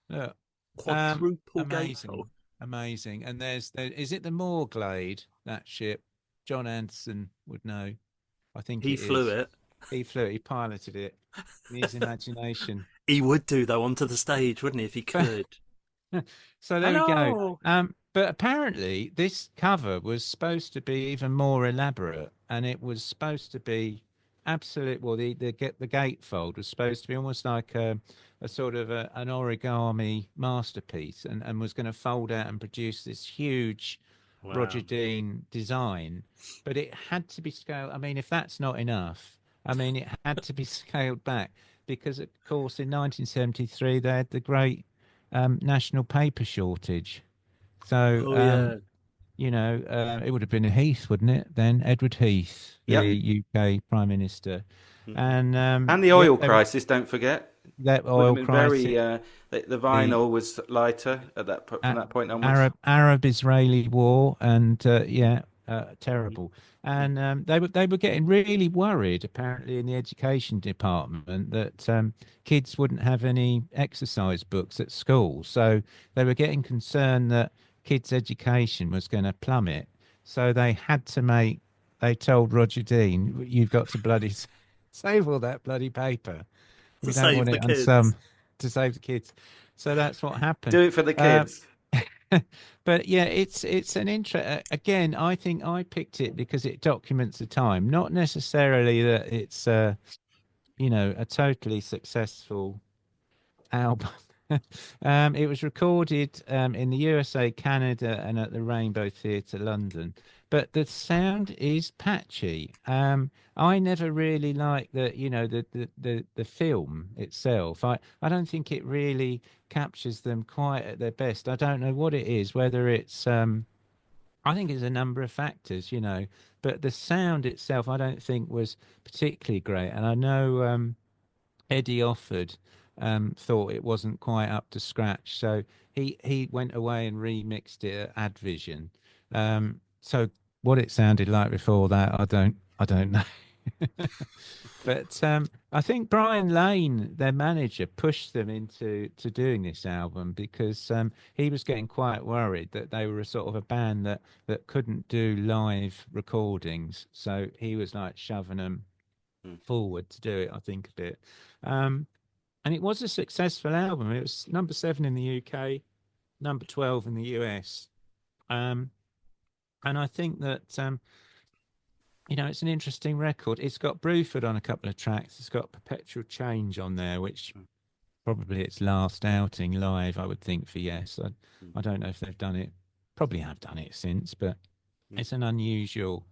Look, Quadruple amazing, gatefold. amazing. And is it the Moorglade, that ship? John Anderson would know. I think He it flew is. it. He piloted it in his imagination. He would do though onto the stage, wouldn't he, if he could? So there we go. Hello. But apparently this cover was supposed to be even more elaborate, and it was supposed to be absolute. Well, the gatefold was supposed to be almost like a sort of an origami masterpiece, and was going to fold out and produce this huge Roger Wow. Dean design. But it had to be scaled. I mean, if that's not enough, I mean, it had to be scaled back because, of course, in 1973 they had the great national paper shortage. So, Oh yeah. it would have been Heath, wouldn't it? Then Edward Heath, the Yep. UK Prime Minister, Mm. and And the yeah, oil crisis, don't forget. that Would have oil been crisis, very. The the vinyl was lighter at from that point onwards. Arab Israeli war, and yeah, Mm. terrible. Mm. And they were getting really worried, apparently, in the education department that kids wouldn't have any exercise books at school. So they were getting concerned that kids' education was going to plummet. So they had to make. They told Roger Dean, "You've got to bloody save all that bloody paper. To We don't save want the it on kids. some to save the kids." So that's what happened. Do it for the Uh, kids. but yeah, it's an interest. Again, I think I picked it because it documents the time, not necessarily that it's a totally successful album. It was recorded in the USA, Canada, and at the Rainbow Theatre, London. But the sound is patchy. I never really liked the film itself. I don't think it really captures them quite at their best. I don't know what it is, whether it's I think it's a number of factors, but the sound itself I don't think was particularly great. And I know Eddie Offord thought it wasn't quite up to scratch, so he went away and remixed it at Advision. So what it sounded like before that, I don't know. But I think Brian Lane, their manager, pushed them into doing this album because he was getting quite worried that they were a sort of a band that couldn't do live recordings. So he was like shoving them Mm. forward to do it, I think, a bit. Um, and it was a successful album. It was number 7 in the UK, number 12 in the US. Um, and I think that it's an interesting record. It's got Bruford on a couple of tracks. It's got Perpetual Change on there, which Mm. probably its last outing live, I would think, for Yes. Mm. I don't know if they've done it. Probably have done it since, but Mm. it's an unusual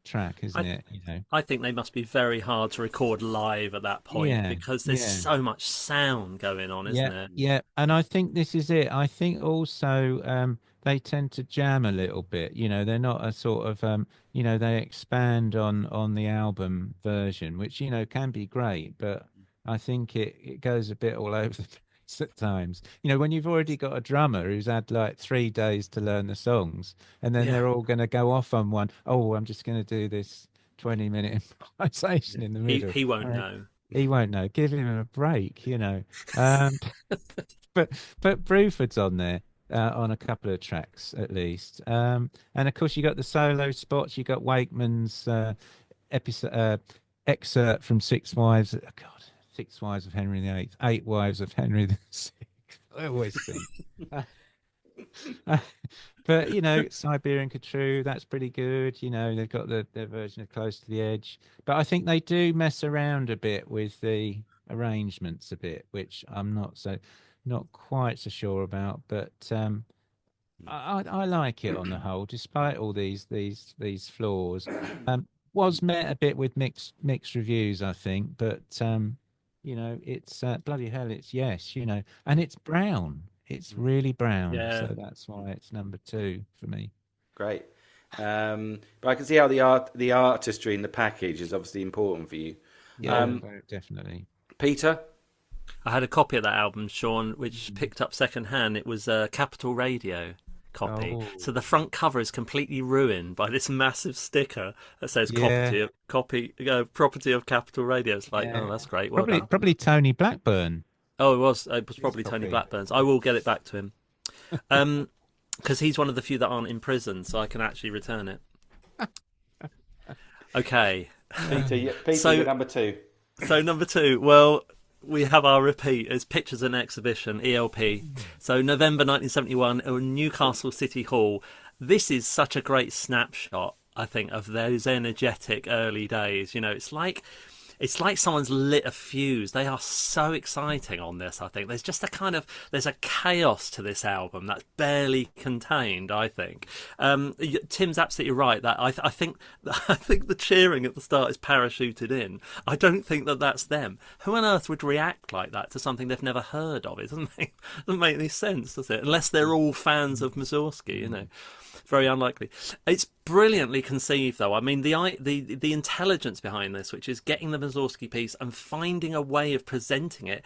track, isn't I it? I think they must be very hard to record live at that point Yeah, because there's yeah. so much sound going on, isn't Yeah, there? yeah, and I think this is it. I think also they tend to jam a little bit. They're not a sort of they expand on the album version, which can be great, but I think it goes a bit all over the place at times. When you've already got a drummer who's had like 3 days to learn the songs, and then Yeah. they're all going to go off on one. Oh, I'm just going to do this 20-minute improvisation in the middle. He won't know. He won't know. Give him a break. Um, but Bruford's on there on a couple of tracks at least. And of course you got the solo spots. You got Wakeman's episode excerpt from Six Wives. Oh God, Six Wives of Henry VIII, Eight Wives of Henry the Sixth. I always think. But Siberian Khatru, that's pretty good. They've got their version of Close to the Edge, but I think they do mess around a bit with the arrangements a bit, which I'm not quite so sure about. But I like it on the whole, despite all these flaws. Was met a bit with mixed reviews, I think, but it's bloody hell, it's Yes, and it's brown. It's really brown, so Yeah. that's why it's number 2 for me. Great. But I can see how the artistry in the package is obviously important for you. Yeah, very definitely. Peter? I had a copy of that album, Shaun, which picked up second hand. It was a Capital Radio copy. Oh, So the front cover is completely ruined by this massive sticker that says yeah, property of Capital Radio. It's like, yeah. oh, that's great. Well done. Probably Tony Blackburn. Oh, it was. It was His probably Tony copy. Blackburn's. I will get it back to him. Because he's one of the few that aren't in prison, so I can actually return it. Okay. Peter, So- you're number 2. So number 2, well, we have our repeat. It's Pictures and Exhibition, ELP. So November 1971, in Newcastle City Hall. This is such a great snapshot, I think, of those energetic early days. It's like someone's lit a fuse. They are so exciting on this, I think. There's just there's a chaos to this album that's barely contained, I think. Tim's absolutely right that I think the cheering at the start is parachuted in. I don't think that that's them. Who on earth would react like that to something they've never heard of? It doesn't make any sense, does it? Unless they're all fans of Mussorgsky, Very unlikely. It's brilliantly conceived, though. I mean, the intelligence behind this, which is getting the Mussorgsky piece and finding a way of presenting it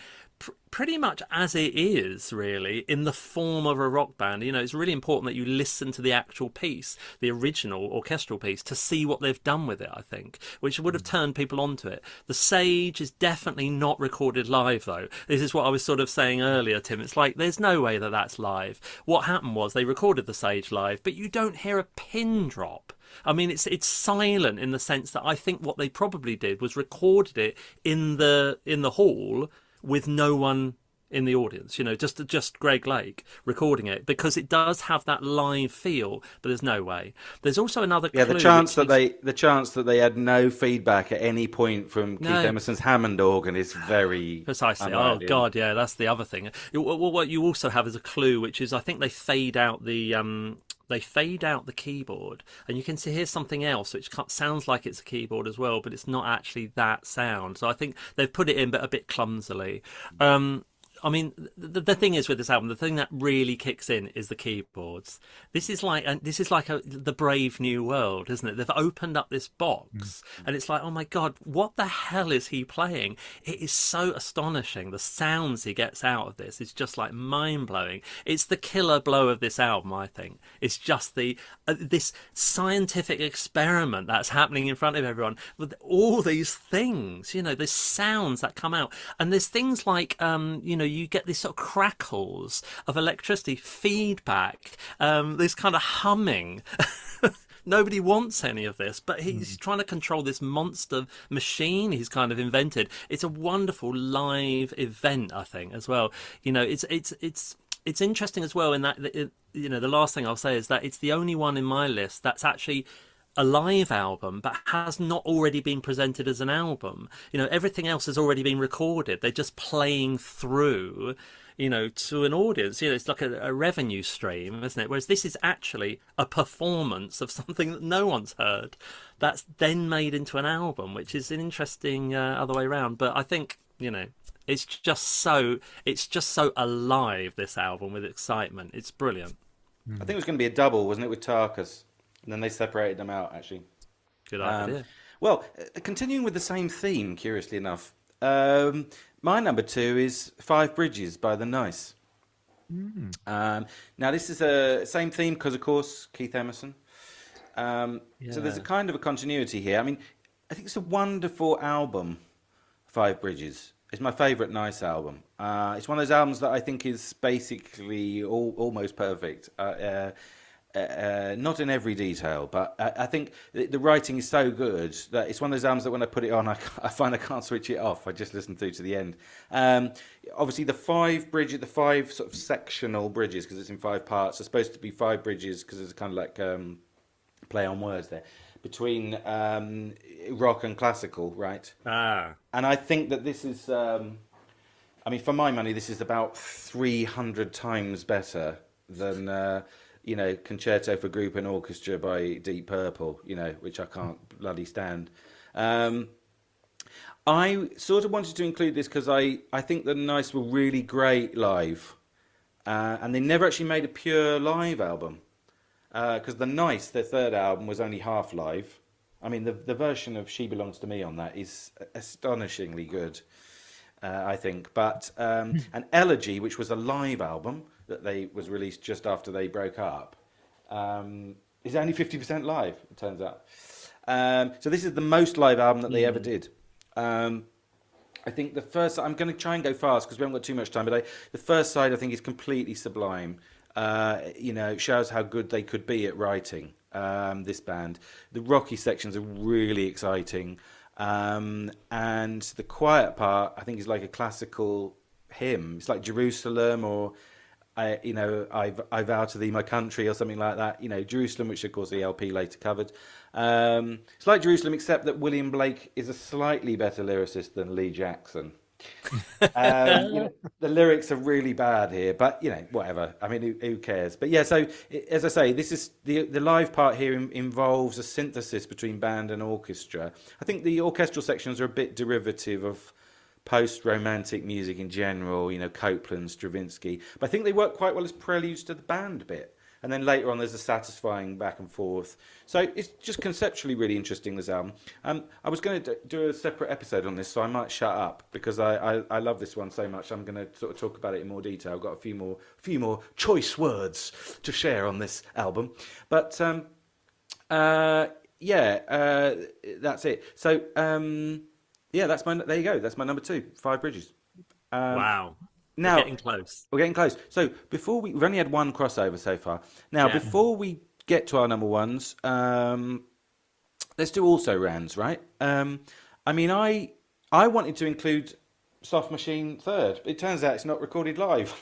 pretty much as it is, really, in the form of a rock band. It's really important that you listen to the actual piece, the original orchestral piece, to see what they've done with it, I think, which would have turned people onto it. The Sage is definitely not recorded live, though. This is what I was sort of saying earlier, Tim. It's like, there's no way that that's live. What happened was they recorded the Sage live, but you don't hear a pin drop. I mean, it's silent in the sense that I think what they probably did was recorded it in the hall with no one in the audience, just Greg Lake recording it, because it does have that live feel, but there's no way. There's also another Yeah, clue, which is the chance that they had no feedback at any point from Keith no. Emerson's Hammond organ is very Precisely. Oh unlikely, isn't it? God, yeah, that's the other thing. What you also have is a clue, which is I think they fade out the keyboard, and you can hear something else which sounds like it's a keyboard as well, but it's not actually that sound. So I think they've put it in, but a bit clumsily. I mean, the thing is with this album, the thing that really kicks in is the keyboards. This is like the Brave New World, isn't it? They've opened up this box, and it's like, oh my God, what the hell is he playing? It is so astonishing. The sounds he gets out of this is just like mind blowing. It's the killer blow of this album, I think. It's just this scientific experiment that's happening in front of everyone with all these things, there's sounds that come out, and there's things like, you get these sort of crackles of electricity, feedback, this kind of humming. Nobody wants any of this, but he's trying to control this monster machine he's kind of invented. It's a wonderful live event, I think, as well. It's interesting as well in that the last thing I'll say is that it's the only one in my list that's actually a live album but has not already been presented as an album. Everything else has already been recorded. They're just playing through to an audience. It's like a revenue stream, isn't it? Whereas this is actually a performance of something that no one's heard that's then made into an album, which is an interesting other way around. But I think it's just so alive, this album, with excitement. It's brilliant. I think it was going to be a double, wasn't it, with Tarkus? And then they separated them out, actually. Good idea. Well, continuing with the same theme, curiously enough, my number 2 is Five Bridges by The Nice. Now, this is a same theme because, of course, Keith Emerson. So there's a kind of a continuity here. I mean, I think it's a wonderful album, Five Bridges. It's my favourite Nice album. It's one of those albums that I think is basically almost perfect. Not in every detail, but I think the writing is so good that it's one of those albums that when I put it on, I find I can't switch it off. I just listen through to the end. Obviously, the five sort of sectional bridges, because it's in 5 parts, are supposed to be 5 bridges because it's kind of like play on words there, between rock and classical, right? And I think that this is, for my money, this is about 300 times better than... Concerto for Group and Orchestra by Deep Purple, which I can't bloody stand. I sort of wanted to include this because I think the Nice were really great live. And they never actually made a pure live album. Because the Nice, their third album, was only half live. I mean, the version of She Belongs to Me on that is astonishingly good, I think. But an Elegy, which was a live album that was released just after they broke up, is only 50% live, it turns out. So this is the most live album that they ever did. I think the first... I'm going to try and go fast because we haven't got too much time, but the first side I think is completely sublime. It shows how good they could be at writing, this band. The rocky sections are really exciting. And the quiet part, I think, is like a classical hymn. It's like Jerusalem, or I vow to thee my country, or something like that. Jerusalem, which of course the LP later covered. It's like Jerusalem, except that William Blake is a slightly better lyricist than Lee Jackson. The lyrics are really bad here, but whatever. I mean, who cares? But yeah, so as I say, this is the live part here involves a synthesis between band and orchestra. I think the orchestral sections are a bit derivative of post-romantic music in general, Copland, Stravinsky, but I think they work quite well as preludes to the band bit. And then later on, there's a satisfying back and forth. So it's just conceptually really interesting, this album. I was going to do a separate episode on this, so I might shut up because I love this one so much. I'm going to sort of talk about it in more detail. I've got a few more choice words to share on this album. But that's it. So there you go. That's my number 2, Five Bridges. Wow. Now, we're getting close. We're getting close. So we've only had one crossover so far. Now, before we get to our number ones, let's do also rans, right? I wanted to include Soft Machine third. It turns out it's not recorded live.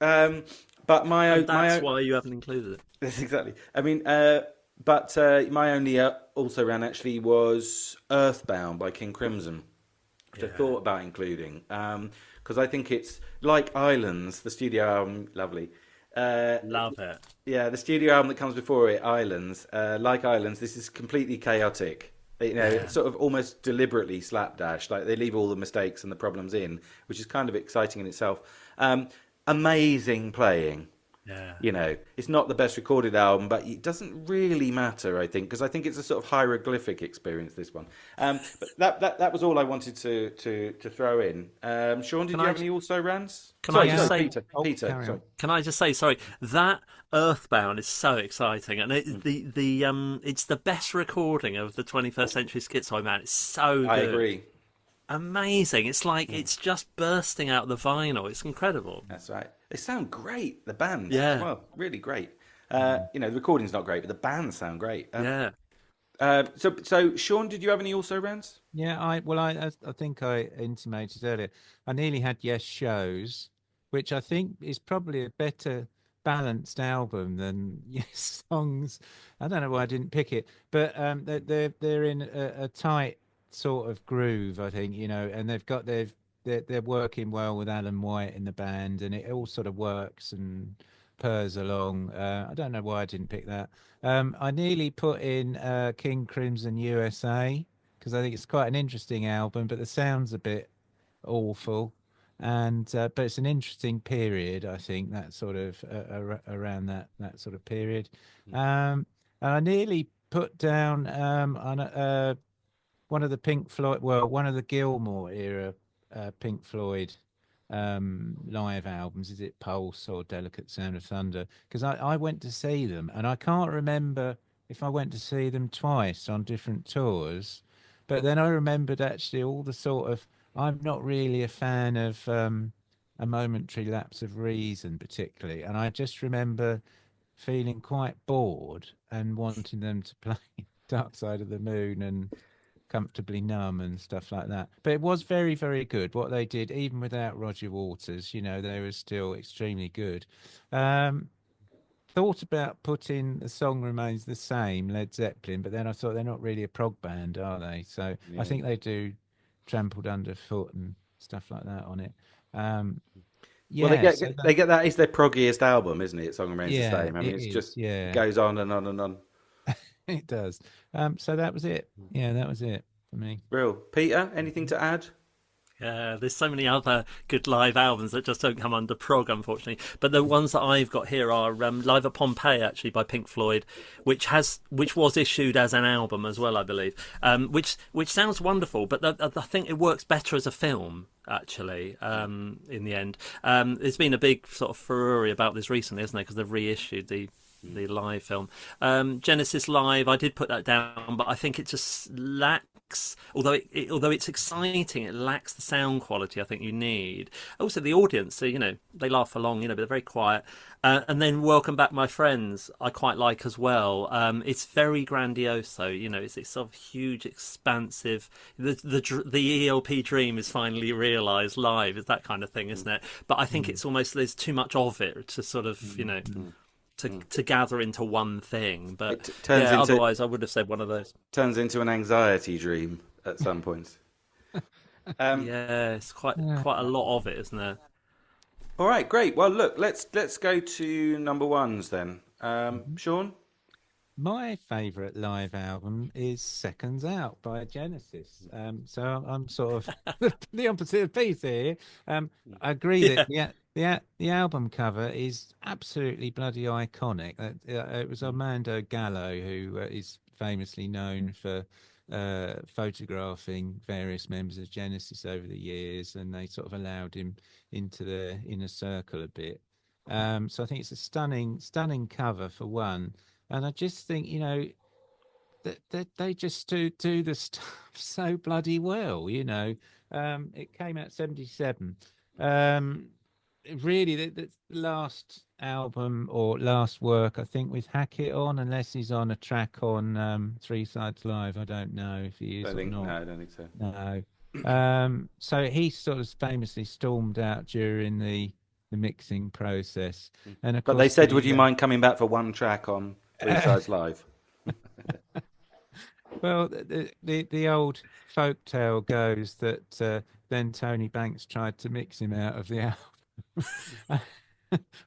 um, but And my that's why you haven't included it. yes, exactly. I mean, but my only also ran actually was Earthbound by King Crimson, which I Yeah, thought about including because I think it's like Islands, the studio album, lovely. Uh, love it. yeah, the studio album that comes before it, Islands, like Islands, this is completely chaotic. You know, Yeah, it's sort of almost deliberately slapdash. Like they leave all the mistakes and the problems in, which is kind of exciting in itself. Amazing playing. yeah. You know, it's not the best recorded album, but it doesn't really matter, I think, because I think it's a sort of hieroglyphic experience. This one, but that was all I wanted to throw in. Sean, did Can you I have any also rants? can I Sorry, just Yeah. sorry, say Peter. Oh, Peter, carry sorry. on. Can I just say, sorry, that Earthbound is so exciting, and Mm, it's the best recording of the 21st Century Schizoid Man. It's so I good, agree. amazing. It's like Mm. it's just bursting out the vinyl. It's incredible. That's right. They sound great. The band as Yeah, well, really great. Mm. You know, the recording's not great, but the bands sound great. yeah. So Sean, did you have any also rants? Yeah, I think I intimated earlier. I nearly had Yes Shows, which I think is probably a better balanced album than Yes Songs. I don't know why I didn't pick it, but they're in a tight sort of groove, I think, and they're working well with Alan White in the band, and it all sort of works and purrs along. I don't know why I didn't pick that. I nearly put in King Crimson USA because I think it's quite an interesting album, but the sound's a bit awful. And but it's an interesting period, I think, that sort of around that sort of period. Um, and I nearly put down one of the Pink Floyd, well, one of the Gilmore era Pink Floyd live albums. Is it Pulse or Delicate Sound of Thunder? Because I went to see them, and I can't remember if I went to see them twice on different tours. But then I remembered actually all the sort of. I'm not really a fan of A Momentary Lapse of Reason, particularly, and I just remember feeling quite bored and wanting them to play Dark Side of the Moon and Comfortably Numb and stuff like that. But it was very, very good what they did, even without Roger Waters. They were still extremely good. Um, Thought about putting The Song Remains the Same, Led Zeppelin, but then I thought they're not really a prog band, are they? So I Yeah. think they do Trampled Underfoot and stuff like that on it. Um, Well, they yeah, get so that, they get that is their proggiest album, isn't it? Song remains the yeah, same. I mean, it it's is. just it Yeah, goes on and on and on. it does. So that was it. Yeah, that was it for me. Real Peter, anything to add? Yeah, there's so many other good live albums that just don't come under prog, unfortunately. But the ones that I've got here are Live at Pompeii, actually by Pink Floyd, which was issued as an album as well, I believe. Which sounds wonderful, but I think it works better as a film. Actually, in the end, there's been a big sort of furore about this recently, isn't there? Because they've reissued the live film. Genesis Live, I did put that down, but I think it just lacks. Although it's exciting, it lacks the sound quality I think you need. Also, the audience, so, they laugh along, but they're very quiet. And then Welcome Back, My Friends, I quite like as well. It's very grandiose, though. It's sort of huge, expansive. The ELP dream is finally realised live. It's that kind of thing, isn't it? But I think it's almost there's too much of it to sort of to gather into one thing. But Turns yeah, into otherwise I would have said one of those. an anxiety dream at some point. Um, Yeah, it's quite Yeah. quite a lot of it, isn't there? all right, great. Well, look, let's go to number ones then. Sean. My favourite live album is Seconds Out by Genesis. So I'm sort of the opposite of Peter here. I agree that Yeah, the album cover is absolutely bloody iconic. It was Armando Gallo, who is famously known for photographing various members of Genesis over the years, and they sort of allowed him into the inner circle a bit. So I think it's a stunning cover for one. And I just think, that they just do the stuff so bloody well. It came out 77. Um, Really, the last album or last work, I think, with Hackett on, unless he's on a track on Three Sides Live. I don't know if he is I or think no, not. I don't think so. No. So he sort of famously stormed out during the mixing process, and of But they course said, would you the mind coming back for one track on Three Sides Live? well, the old folk tale goes that then Tony Banks tried to mix him out of the album.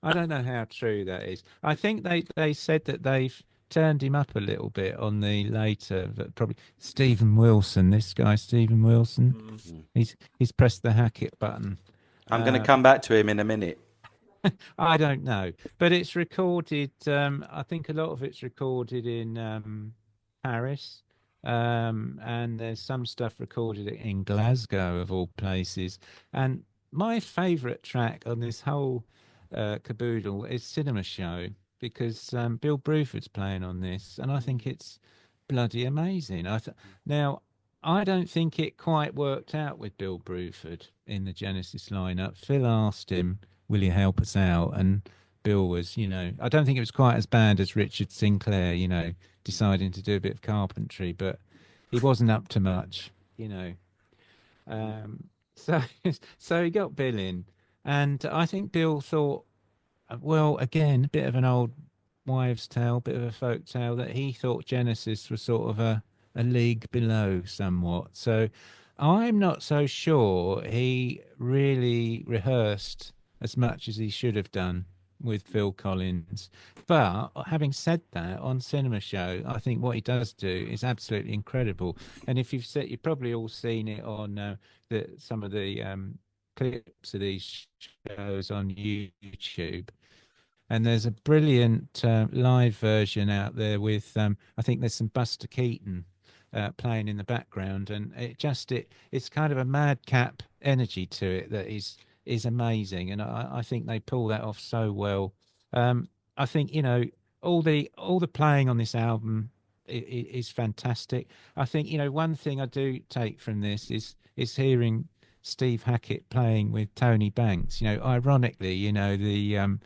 I don't know how true that is. I think they said that they've turned him up a little bit on the later, but probably Stephen Wilson, this guy Stephen Wilson, Mm. he's pressed the Hackett button. I'm going to Uh, come back to him in a minute. I don't know, but it's recorded. I think a lot of it's recorded in Paris, and there's some stuff recorded in Glasgow, of all places. And my favourite track on this whole caboodle is Cinema Show because Bill Bruford's playing on this, and I think it's bloody amazing. Now. I don't think it quite worked out with Bill Bruford in the Genesis lineup. Phil asked him, will you help us out? And Bill was, I don't think it was quite as bad as Richard Sinclair, deciding to do a bit of carpentry, but he wasn't up to much. Um, so, so he got Bill in, and I think Bill thought, well, again, a bit of an old wives' tale, bit of a folk tale, that he thought Genesis was sort of a league below somewhat. So I'm not so sure he really rehearsed as much as he should have done with Phil Collins. But having said that, on Cinema Show, I think what he does do is absolutely incredible. And if you've probably all seen it on some of the clips of these shows on YouTube. And there's a brilliant live version out there with I think there's some Buster Keaton playing in the background, and it's kind of a madcap energy to it that is amazing, and I think they pull that off so well. I think all the playing on this album is fantastic. I think one thing I do take from this is hearing Steve Hackett playing with Tony Banks. Ironically, the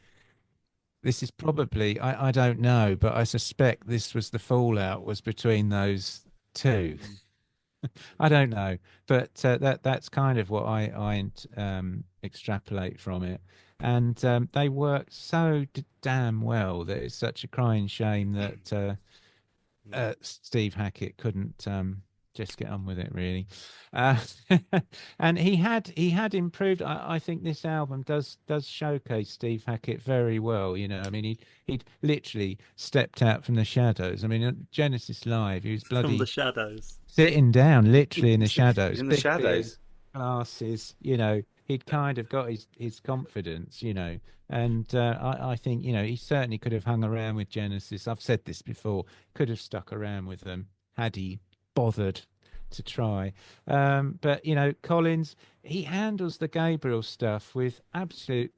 this is probably I don't know, but I suspect this was the fallout was between those two. I don't know, but that's kind of what I extrapolate from it. And they work so damn well that it's such a crying shame that Steve Hackett couldn't just get on with it, really. Uh, and he had improved. I think this album does showcase Steve Hackett very well. I mean, he'd literally stepped out from the shadows. I mean, at Genesis Live, he was From the bloody shadows. sitting down, literally in the He's shadows, in the big beard, shadows. glasses. He'd kind of got his confidence. And I think he certainly could have hung around with Genesis. I've said this before. Could have stuck around with them had he bothered to try. But Collins, he handles the Gabriel stuff with absolute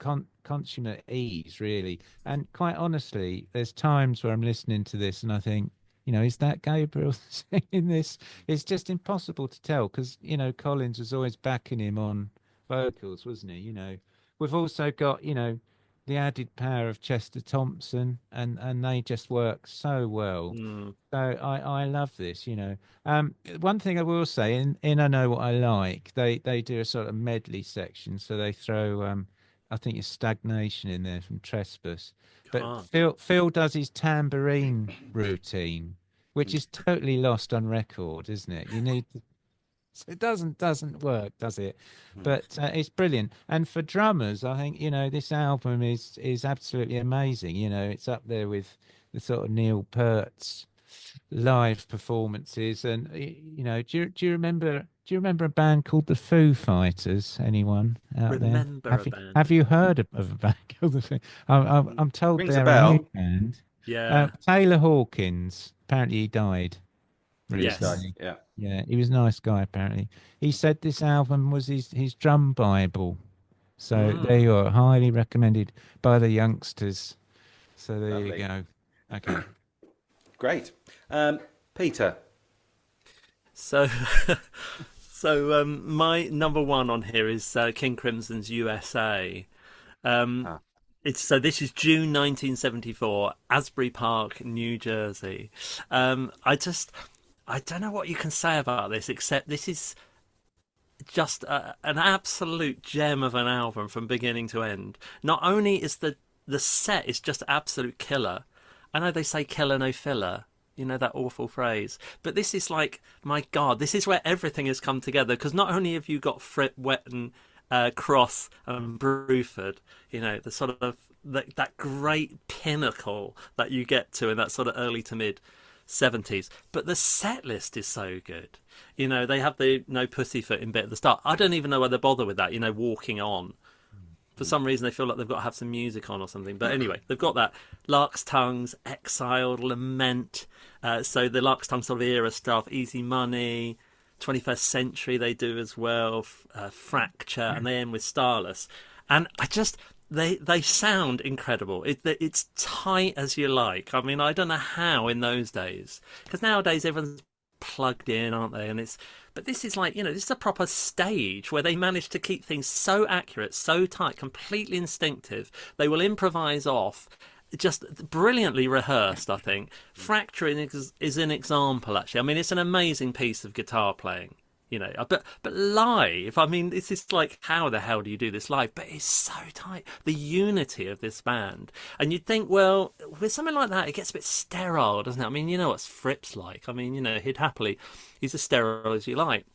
consummate ease, really. And quite honestly, there's times where I'm listening to this and I think, is that Gabriel singing this? It's just impossible to tell because, Collins was always backing him on vocals, wasn't he? We've also got, the added power of Chester Thompson, and they just work so well. Mm. So I love this. One thing I will say, in I Know What I Like, they do a sort of medley section, so they throw I think it's Stagnation in there from Trespass. But God. Phil does his tambourine routine, which is totally lost on record, isn't it? You need so it doesn't work, does it? But it's brilliant. And for drummers, I think this album is absolutely amazing. It's up there with the sort of Neil Peart's live performances. And do you remember a band called the Foo Fighters? Anyone out there? Remember Have a you band. have you heard of a band called the Foo? I'm told Rings a they're a new bell. band. Yeah. Taylor Hawkins, apparently he died He died. Yes. recently. Yeah. Yeah, he was a nice guy, apparently. He said this album was his drum Bible. So there Mm. you are, highly recommended by the youngsters. So there you Lovely. go. Okay. Great. Peter. So, my number one on here is King Crimson's USA. Um, Ah. this is June 1974, Asbury Park, New Jersey. I don't know what you can say about this except this is just an absolute gem of an album from beginning to end. Not only is the set is just absolute killer. I know they say killer no filler, you know, that awful phrase, but this is like, my God, this is where everything has come together. Because not only have you got Fripp, Wetton, Cross, and Bruford, you know, the sort of that great pinnacle that you get to in that sort of early to mid 70s, but the set list is so good. You know, they have the No Pussyfoot in bit at the start. I don't even know why they bother with that, you know, walking on. For some reason, they feel like they've got to have some music on or something. But anyway, they've got that. Lark's Tongues, Exiled, Lament. So the Lark's Tongue sort of era stuff, Easy Money, 21st Century they do as well, Fracture, and they end with Starless. And I just, they sound incredible. It's tight as you like. I mean, I don't know how in those days. Because nowadays everyone's plugged in, aren't they? And but this is like, you know, this is a proper stage where they manage to keep things so accurate, so tight, completely instinctive. They will improvise off, just brilliantly rehearsed, I think. Fracturing is an example, actually. I mean, it's an amazing piece of guitar playing, you know. But live, I mean, this is like, how the hell do you do this live? But it's so tight. The unity of this band. And you'd think, well, with something like that, it gets a bit sterile, doesn't it? I mean, you know what Fripp's like. I mean, you know, he's as sterile as you like.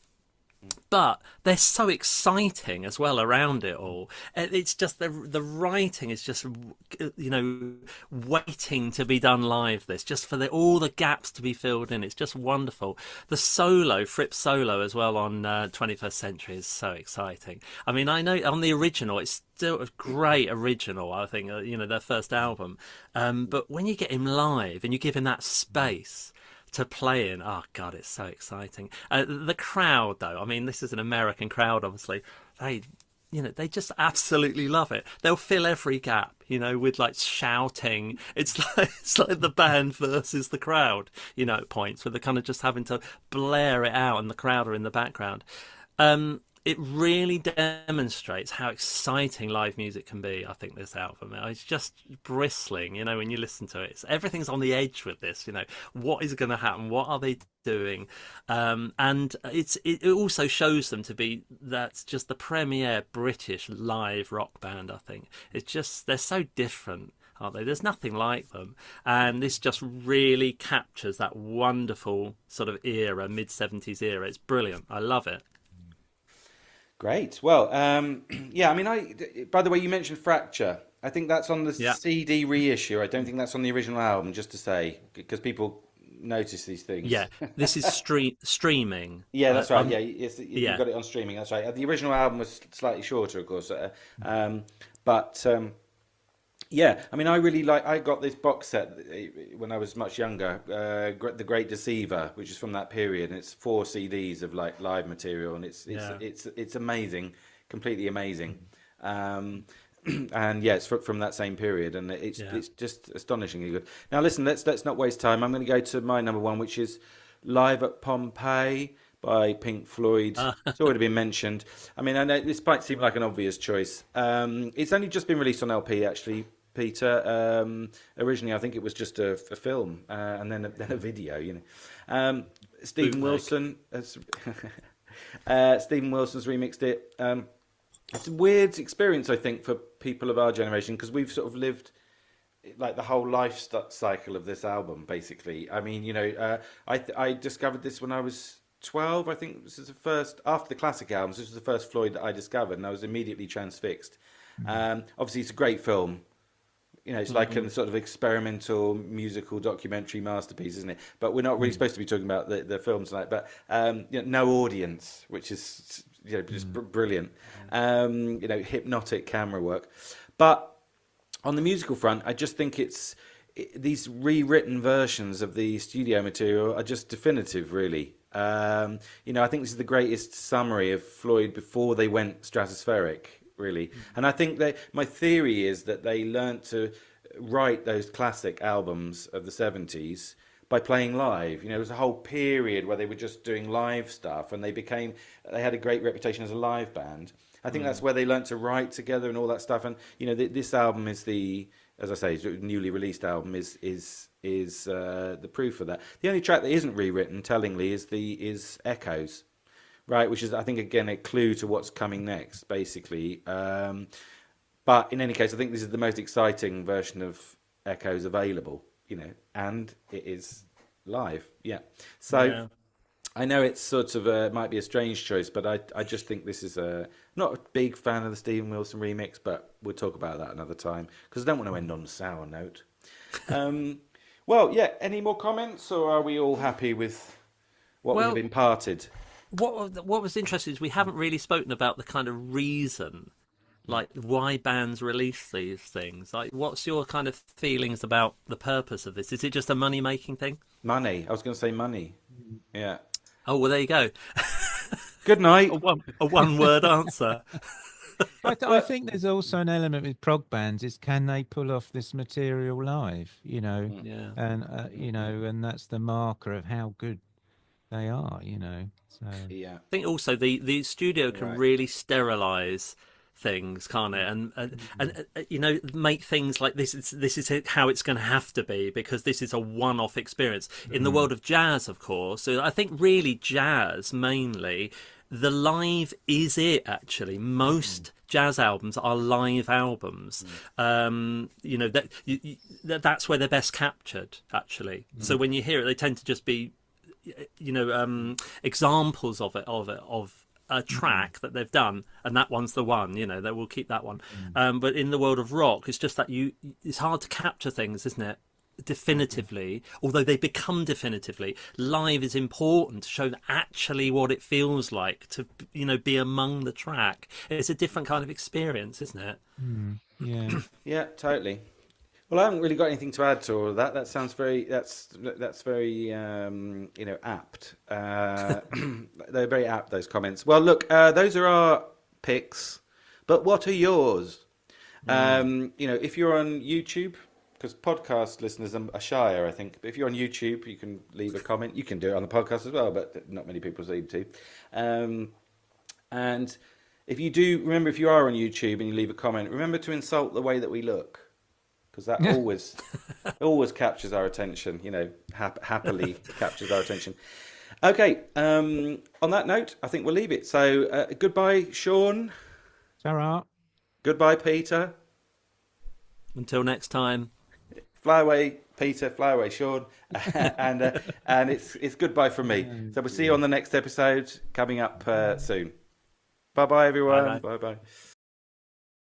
But they're so exciting as well around it all. It's just the writing is just, you know, waiting to be done live. This just for all the gaps to be filled in. It's just wonderful. The solo, Fripp solo as well on 21st Century is so exciting. I mean, I know on the original it's still a great original. I think you know, their first album. But when you get him live and you give him that space to play in, oh God, it's so exciting. The crowd, though, I mean, this is an American crowd, obviously. They just absolutely love it. They'll fill every gap, you know, with like shouting. It's like the band versus the crowd, you know, at points where they're kind of just having to blare it out, and the crowd are in the background. It really demonstrates how exciting live music can be, I think, this album. It's just bristling, you know, when you listen to it. Everything's on the edge with this, you know. What is going to happen? What are they doing? And it also shows them to be that's just the premier British live rock band, I think. It's just, they're so different, aren't they? There's nothing like them. And this just really captures that wonderful sort of era, mid-70s era. It's brilliant. I love it. Great. Well, yeah, I mean, by the way, you mentioned Fracture. I think that's on the CD reissue. I don't think that's on the original album, just to say, because people notice these things. Yeah, this is streaming. Yeah, that's right. Yeah, you got it on streaming. That's right. The original album was slightly shorter, of course. But yeah, I mean, I got this box set when I was much younger, The Great Deceiver, which is from that period, and it's 4 CDs of like live material, and it's amazing, completely amazing. And yeah, it's from that same period, and it's just astonishingly good. Now listen, let's not waste time. I'm going to go to my number one, which is Live at Pompeii by Pink Floyd. It's already been mentioned. I mean, I know this might seem like an obvious choice. It's only just been released on LP, actually, Peter. Originally, I think it was just a film, and then a video. You know, Stephen Wilson Stephen Wilson's remixed it. It's a weird experience, I think, for people of our generation, because we've sort of lived like the whole life cycle of this album, basically. I mean, you know, I discovered this when I was 12. I think this is the first, after the classic albums, this was the first Floyd that I discovered, and I was immediately transfixed. Obviously, it's a great film. You know, it's like a sort of experimental musical documentary masterpiece, isn't it? But we're not really supposed to be talking about the film tonight. But you know, No Audience, which is, you know, just brilliant. You know, hypnotic camera work. But on the musical front, I just think these rewritten versions of the studio material are just definitive, really. You know, I think this is the greatest summary of Floyd before they went stratospheric, really. And I think my theory is that they learnt to write those classic albums of the 70s by playing live. You know, there was a whole period where they were just doing live stuff, and they had a great reputation as a live band. I think that's where they learnt to write together and all that stuff. And you know, this album is as I say, newly released album is the proof of that. The only track that isn't rewritten, tellingly, is Echoes, right? Which is, I think, again, a clue to what's coming next, basically. But in any case, I think this is the most exciting version of Echoes available, and it is live. Yeah. So Yeah. I know it's sort of might be a strange choice, but I just think this is not a big fan of the Stephen Wilson remix, but we'll talk about that another time because I don't want to end on a sour note. Well, yeah. Any more comments, or are we all happy with what we have Well, imparted? what was interesting is we haven't really spoken about the kind of reason, like why bands release these things. Like, what's your kind of feelings about the purpose of this? Is it just a money making thing? Money. I was going to say money. Yeah. Oh well, there you go. Good night. A one word answer. I think there's also an element with prog bands is can they pull off this material live, Yeah. and and that's the marker of how good they are, So Yeah. I think also the studio can Right. really sterilize things, can't it? And make things like this is how it's going to have to be because this is a one-off experience. In the world of jazz, of course, so I think really jazz mainly, the live is it actually. Most jazz albums are live albums. That's where they're best captured actually. So when you hear it, they tend to just be examples of a track that they've done, and that one's the one. They will keep that one. But in the world of rock, it's just that it's hard to capture things, isn't it? Definitively, although they become definitively. Live is important to show actually what it feels like to be among the track. It's a different kind of experience, isn't it? yeah. Yeah, totally. Well, I haven't really got anything to add to all of that. That sounds that's very apt. They're very apt, those comments. Well, look, those are our picks, but what are yours? If you're on YouTube, because podcast listeners are shyer, I think. But if you're on YouTube, you can leave a comment. You can do it on the podcast as well, but not many people seem to. And if you do, remember, if you are on YouTube and you leave a comment, remember to insult the way that we look. Because that always captures our attention, happily captures our attention. Okay, on that note, I think we'll leave it. So goodbye, Shaun. Sarah. Goodbye, Peter. Until next time. Fly away, Peter. Fly away, Shaun. and it's goodbye from me. So we'll see you on the next episode coming up soon. Bye-bye, everyone. Bye-bye. Bye-bye.